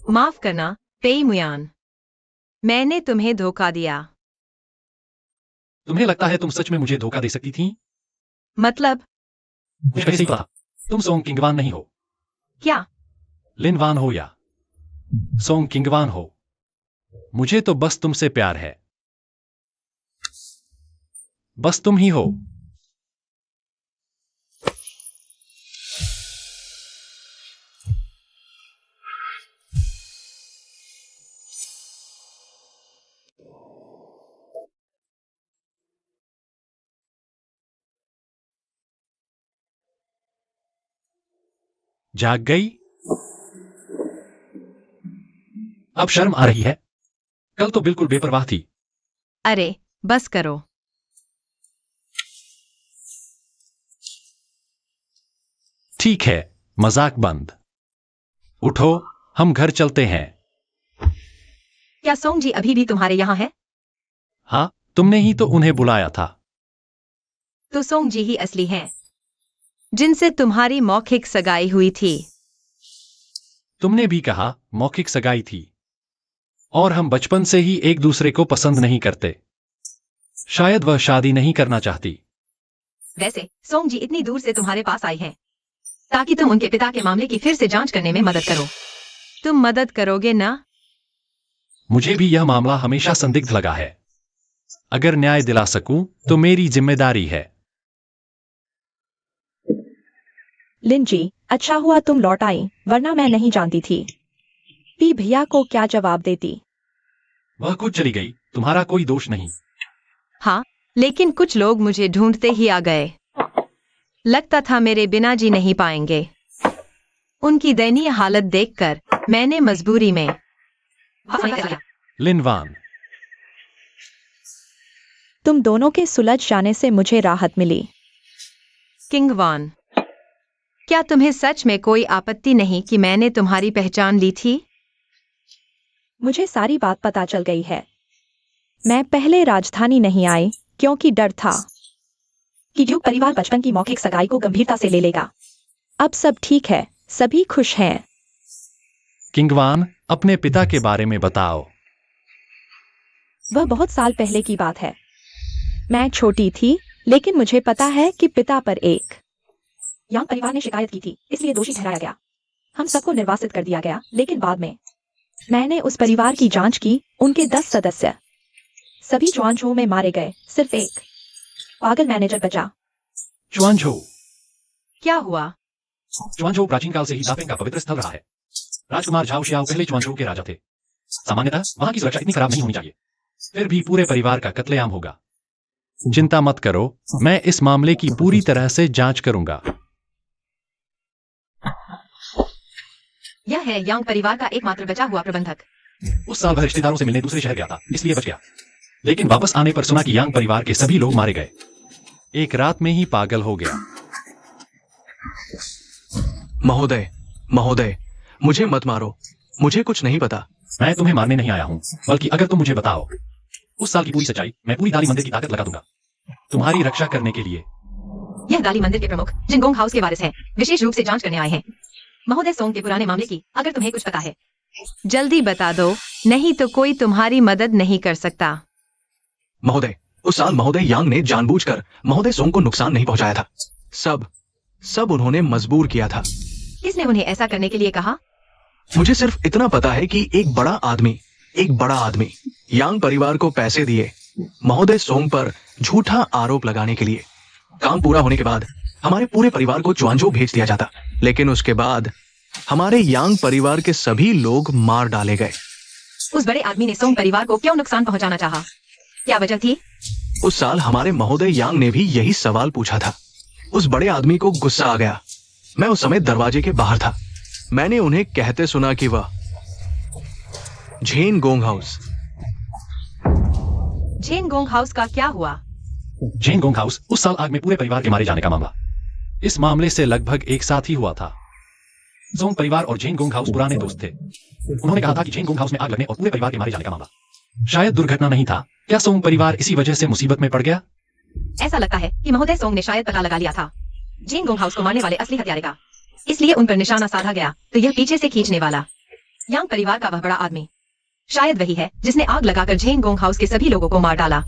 माफ करना पेई मुयान, मैंने तुम्हें धोखा दिया। तुम्हें लगता है तुम सच में मुझे धोखा दे सकती थी? मतलब? मुझे पहले से ही पता, तुम सोंग किंगवान नहीं हो। क्या? लिन वान हो या सोंग किंगवान हो, मुझे तो बस तुमसे प्यार है। बस तुम ही हो। जाग गई? अब शर्म आ रही है? कल तो बिल्कुल बेपरवाह थी। अरे बस करो। ठीक है, मजाक बंद। उठो, हम घर चलते हैं। क्या सोंग जी अभी भी तुम्हारे यहाँ है? हाँ, तुमने ही तो उन्हें बुलाया था। तो सोंग जी ही असली हैं, जिनसे तुम्हारी मौखिक सगाई हुई थी। तुमने भी कहा मौखिक सगाई थी, और हम बचपन से ही एक दूसरे को पसंद नहीं करते। शायद वह शादी नहीं करना चाहती। वैसे सोंग जी इतनी दूर से तुम्हारे पास आई हैं, ताकि तुम उनके पिता के मामले की फिर से जांच करने में मदद करो। तुम मदद करोगे ना? मुझे भी यह मामला हमेशा संदिग्ध लगा है। अगर न्याय दिला सकूं तो मेरी जिम्मेदारी है। लिन जी, अच्छा हुआ तुम लौट आई, वरना मैं नहीं जानती थी। पी भैया को क्या जवाब देती? वह खुद चली गई, तुम्हारा कोई दोष नहीं। हाँ, लेकिन कुछ लोग मुझे ढूंढते ही आ गए। लगता था मेरे बिना जी नहीं पाएंगे। उनकी दयनीय हालत देखकर मैंने मजबूरी में लिनवान, तुम दोनों के सुलझ जाने से मुझे राहत मिली। किंग वान, क्या तुम्हें सच में कोई आपत्ति नहीं कि मैंने तुम्हारी पहचान ली थी? मुझे सारी बात पता चल गई है। मैं पहले राजधानी नहीं आई क्योंकि डर था कि ड्यूक परिवार बचपन की मौखिक सगाई को गंभीरता से ले लेगा। अब सब ठीक है, सभी खुश हैं। किंगवान, अपने पिता के बारे में बताओ। वह बहुत साल पहले की बात है। मैं छोटी थी, लेकिन मुझे पता है कि पिता पर एक यांग परिवार ने शिकायत की थी, इसलिए दोषी ठहराया गया। हम सबको निर्वासित कर दिया गया, लेकिन बाद में मैंने उस परिवार की जांच की। उनके 10 सदस्य सभी च्वांझों में मारे गए, सिर्फ एक पागल मैनेजर बचा। च्वांझो। क्या हुआ? च्वांझो प्राचीन काल से ही दाफेंग का पवित्र स्थल रहा है। राजकुमार झाओ शियाओ पहले च्वांझो के राजा थे। सामान्यतः वहां की सुरक्षा इतनी खराब नहीं होनी चाहिए, फिर भी पूरे परिवार का कत्लेआम होगा। चिंता मत करो, मैं इस मामले की पूरी तरह से जांच करूंगा। यह है यांग परिवार का एकमात्र बचा हुआ प्रबंधक। उस साल वह रिश्तेदारों से मिलने दूसरे शहर गया था, इसलिए बच गया। लेकिन वापस आने पर सुना कि यांग परिवार के सभी लोग मारे गए। एक रात में ही पागल हो गया। महोदय, महोदय, मुझे मत मारो, मुझे कुछ नहीं पता। मैं तुम्हें मारने नहीं आया हूं, बल्कि अगर तुम मुझे बताओ उस साल की पूरी सच्चाई, मैं पूरी दाली मंदिर की ताकत लगा दूंगा तुम्हारी रक्षा करने के लिए। यह दाली मंदिर के प्रमुख जिनगोंग हाउस के वारिस हैं, विशेष रूप से जांच करने आए हैं। महोदय सोंग के पुराने मामले की अगर तुम्हें कुछ पता है, जल्दी बता दो, नहीं तो कोई तुम्हारी मदद नहीं कर सकता। महोदय, उस साल महोदय यांग ने जानबूझकर महोदय सोंग को नुकसान नहीं पहुंचाया था। सब उन्होंने मजबूर किया था। किसने उन्हें ऐसा करने के लिए कहा? मुझे सिर्फ इतना पता है कि एक बड़ा आदमी यांग परिवार को पैसे दिए महोदय सोंग पर झूठा आरोप लगाने के लिए। काम पूरा होने के बाद हमारे पूरे परिवार को च्वांझो भेज दिया जाता, लेकिन उसके बाद हमारे यांग परिवार के सभी लोग मार डाले गए। उस बड़े आदमी ने सोंग परिवार को क्यों नुकसान पहुंचाना चाहा? क्या वजह थी? उस साल हमारे महोदय यांग ने भी यही सवाल पूछा था। उस बड़े आदमी को गुस्सा आ गया। मैं उस समय दरवाजे के बाहर था। मैंने उन्हें कहते सुना कि वह झेनगोंग हाउस का क्या हुआ? झेनगोंग हाउस उस साल आग में पूरे परिवार के मारे जाने का मामला इस मामले से लगभग एक साथ ही हुआ था। सोंग परिवार और झेनगोंग हाउस पुराने दोस्त थे। उन्होंने कहा था कि झेनगोंग हाउस में आग लगने और पूरे परिवार के मारे जाने का मामला शायद दुर्घटना नहीं था। क्या सोंग परिवार इसी वजह से मुसीबत में पड़ गया? ऐसा लगता है कि महोदय सोंग ने शायद पता लगा लिया था झेनगोंग हाउस को मारने वाले असली हत्यारे का, इसलिए उन पर निशाना साधा गया। तो यह पीछे से खींचने वाला यांग परिवार का वह बड़ा आदमी शायद वही है जिसने आग लगाकर झेनगोंग हाउस के सभी लोगों को मार डाला।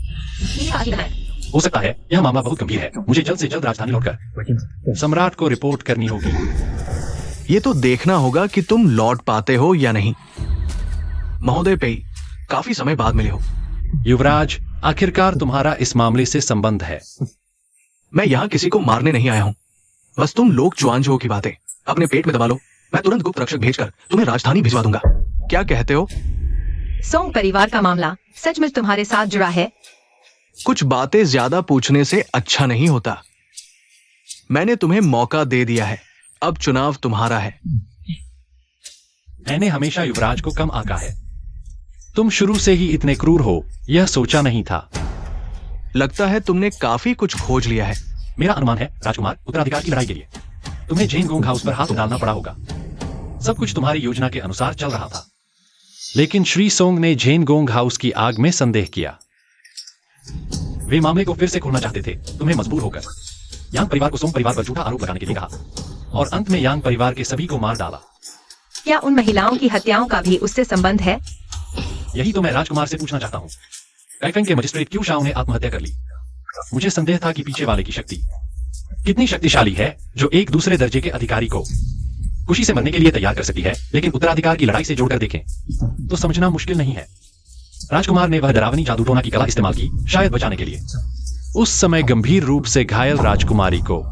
हो सकता है यह मामला बहुत गंभीर है। मुझे जल्द से जल्द राजधानी लौटकर सम्राट को रिपोर्ट करनी होगी। ये तो देखना होगा कि तुम लौट पाते हो या नहीं। महोदय पेई, काफी समय बाद मिले हो। युवराज, आखिरकार तुम्हारा इस मामले से संबंध है। मैं यहाँ किसी को मारने नहीं आया हूँ, बस तुम लोग च्वांझो की बातें अपने पेट में दबा लो। मैं तुरंत गुप्त रक्षक भेजकर तुम्हें राजधानी भिजवा दूंगा। क्या कहते हो? सोंग परिवार का मामला सचमुच तुम्हारे साथ जुड़ा है? कुछ बातें ज्यादा पूछने से अच्छा नहीं होता। मैंने तुम्हें मौका दे दिया है, अब चुनाव तुम्हारा है। मैंने हमेशा युवराज को कम आंका है। तुम शुरू से ही इतने क्रूर हो, यह सोचा नहीं था। लगता है तुमने काफी कुछ खोज लिया है। मेरा अनुमान है राजकुमार, उत्तराधिकार की लड़ाई के लिए तुम्हें झेनगोंग हाउस पर हाथ डालना पड़ा होगा। सब कुछ तुम्हारी योजना के अनुसार चल रहा था, लेकिन श्री सोंग ने झेनगोंग हाउस की आग में संदेह किया। वे मामले को फिर से खोलना चाहते थे। तुम्हें मजबूर होकर यांग परिवार को सोंग परिवार पर झूठा आरोप लगाने के लिए कहा और अंत में यांग परिवार के सभी को मार डाला। क्या उन महिलाओं की हत्याओं का भी उससे संबंध है? यही तो मैं राजकुमार से पूछना चाहता हूँ। काइफेंग के मजिस्ट्रेट क्यू शाओ ने आत्महत्या कर ली। मुझे संदेह था कि पीछे वाले की शक्ति कितनी शक्तिशाली है, जो एक दूसरे दर्जे के अधिकारी को खुशी से मरने के लिए तैयार कर सकती है, लेकिन उत्तराधिकार की लड़ाई से जोड़कर देखें तो समझना मुश्किल नहीं है। राजकुमार ने वह डरावनी जादू टोना की कला इस्तेमाल की, शायद बचाने के लिए। उस समय गंभीर रूप से घायल राजकुमारी को।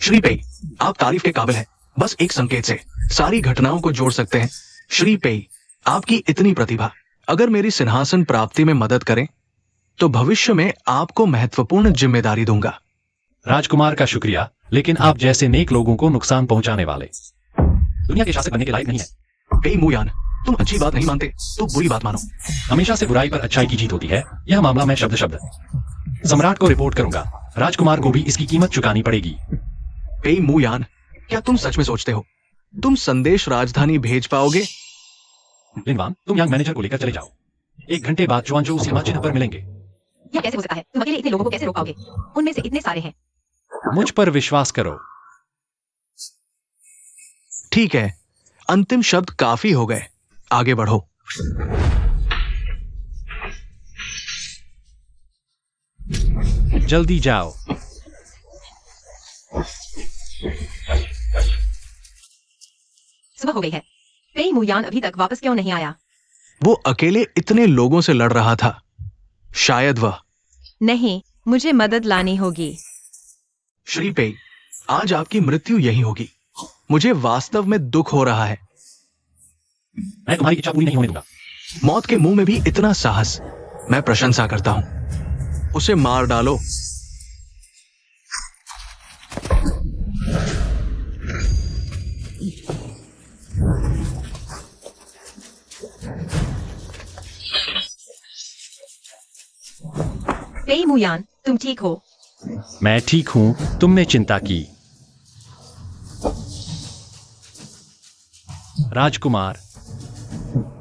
श्री पेई, आप तारीफ के काबिल हैं। बस एक संकेत से सारी घटनाओं को जोड़ सकते हैं। श्री पेई, आपकी इतनी प्रतिभा अगर मेरी सिंहासन प्राप्ति में मदद करें तो भविष्य में आपको महत्वपूर्ण जिम्मेदारी दूंगा। राजकुमार का शुक्रिया, लेकिन आप जैसे नेक लोगों को नुकसान पहुंचाने वाले दुनिया के शासक बनने के लायक नहीं है। पेई मुयान, तुम अच्छी बात नहीं मानते तो बुरी बात मानो। हमेशा से बुराई पर अच्छाई की जीत होती है। यह मामला मैं शब्द शब्द सम्राट को रिपोर्ट करूंगा। राजकुमार को भी इसकी कीमत चुकानी पड़ेगी। पेई मुयान, क्या तुम सच में सोचते हो तुम संदेश राजधानी भेज पाओगे? लिनवान, तुम यंग मैनेजर को लेकर चले जाओ। 1 घंटे बाद जुआनजो सिनेमा चिन्ह पर मिलेंगे। यह कैसे हो सकता है? तुम अकेले इतने लोगों को कैसे रोक पाओगे? उनमें से इतने सारे हैं। मुझ पर विश्वास करो। ठीक है, अंतिम शब्द काफी हो गए, आगे बढ़ो। जल्दी जाओ। सुबह हो गई है। पेई मुयान अभी तक वापस क्यों नहीं आया? वो अकेले इतने लोगों से लड़ रहा था। शायद वह। नहीं, मुझे मदद लानी होगी। श्री पेई, आज आपकी मृत्यु यही होगी। मुझे वास्तव में दुख हो रहा है। मैं तुम्हारी इच्छा पूरी नहीं होने दूंगा। मौत के मुंह में भी इतना साहस, मैं प्रशंसा करता हूं। उसे मार डालो। पेई मुयान, तुम ठीक हो? मैं ठीक हूं, तुमने चिंता की। राजकुमार,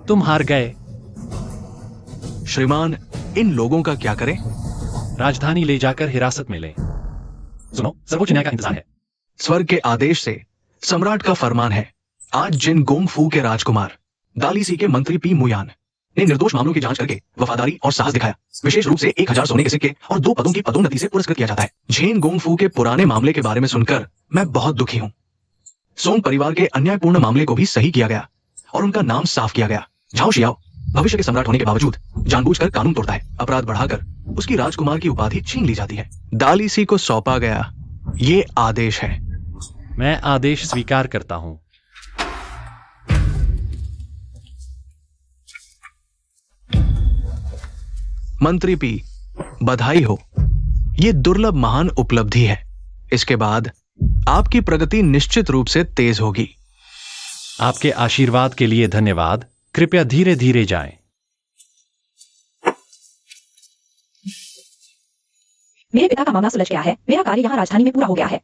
तुम हार गए। श्रीमान, इन लोगों का क्या करें? राजधानी ले जाकर हिरासत में लें। सुनो, सर्वोच्च न्याय का इंतजार है। स्वर्ग के आदेश से सम्राट का फरमान है। आज जिन गोंग फू के राजकुमार दालीसी के मंत्री पी मुयान ने निर्दोष मामलों की जांच करके वफादारी और साहस दिखाया, विशेष रूप से 1000 सोने के सिक्के और 2 पदों की पदोन्नति से पुरस्कृत किया जाता है। झेन गोंग फू के पुराने मामले के बारे में सुनकर मैं बहुत दुखी हूं। सोंग परिवार के अन्यायपूर्ण मामले को भी सही किया गया और उनका नाम साफ किया गया। झाओ शियाओ भविष्य के सम्राट होने के बावजूद जानबूझकर कानून तोड़ता है। अपराध बढ़ाकर उसकी राजकुमार की उपाधि छीन ली जाती है। दालीसी को सौंपा गया ये आदेश है। मैं आदेश स्वीकार करता हूं। मंत्री पी, बधाई हो। ये दुर्लभ महान उपलब्धि है। इसके बाद आपकी प्रगति निश्चित रूप से तेज होगी। आपके आशीर्वाद के लिए धन्यवाद। कृपया धीरे धीरे जाएं। मेरे पिता का मामला सुलझ गया है। मेरा कार्य यहाँ राजधानी में पूरा हो गया है।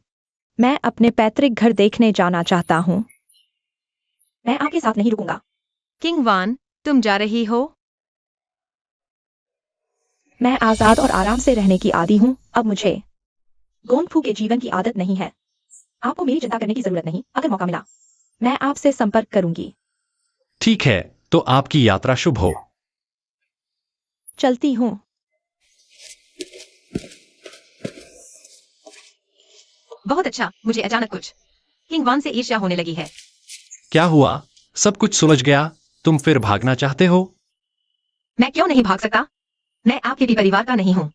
मैं अपने पैतृक घर देखने जाना चाहता हूँ। मैं आपके साथ नहीं रुकूंगा। किंग वान, तुम जा रही हो? मैं आजाद और आराम से रहने की आदी हूँ। अब मुझे गोंग फू के जीवन की आदत नहीं है। आपको मेरी चिंता करने की जरूरत नहीं। अगर मौका मिला मैं आपसे संपर्क करूंगी। ठीक है, तो आपकी यात्रा शुभ हो। चलती हूँ। बहुत अच्छा। मुझे अचानक कुछ किंग वान से ईर्ष्या होने लगी है। क्या हुआ? सब कुछ सुलझ गया? तुम फिर भागना चाहते हो? मैं क्यों नहीं भाग सकता? मैं आपके भी परिवार का नहीं हूँ।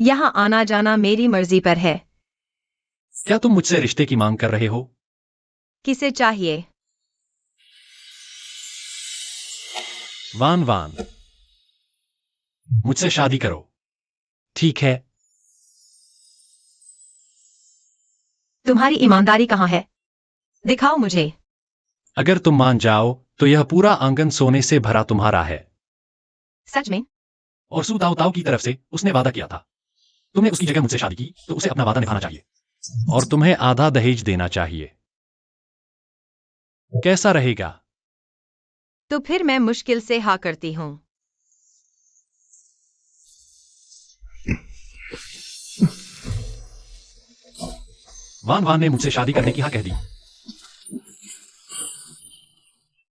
यहाँ आना जाना मेरी मर्जी पर है। क्या तुम मुझसे रिश्ते की मांग कर रहे हो? किसे चाहिए? वान वान, मुझसे शादी करो। ठीक है। तुम्हारी ईमानदारी कहाँ है? दिखाओ मुझे। अगर तुम मान जाओ तो यह पूरा आंगन सोने से भरा तुम्हारा है। सच में? और सू ताओ ताओ की तरफ से उसने वादा किया था। तुमने उसकी जगह मुझसे शादी की तो उसे अपना वादा निभाना चाहिए और तुम्हें आधा दहेज देना चाहिए। कैसा रहेगा? तो फिर मैं मुश्किल से हाँ करती हूँ। वान वान ने मुझसे शादी करने की हाँ कह दी।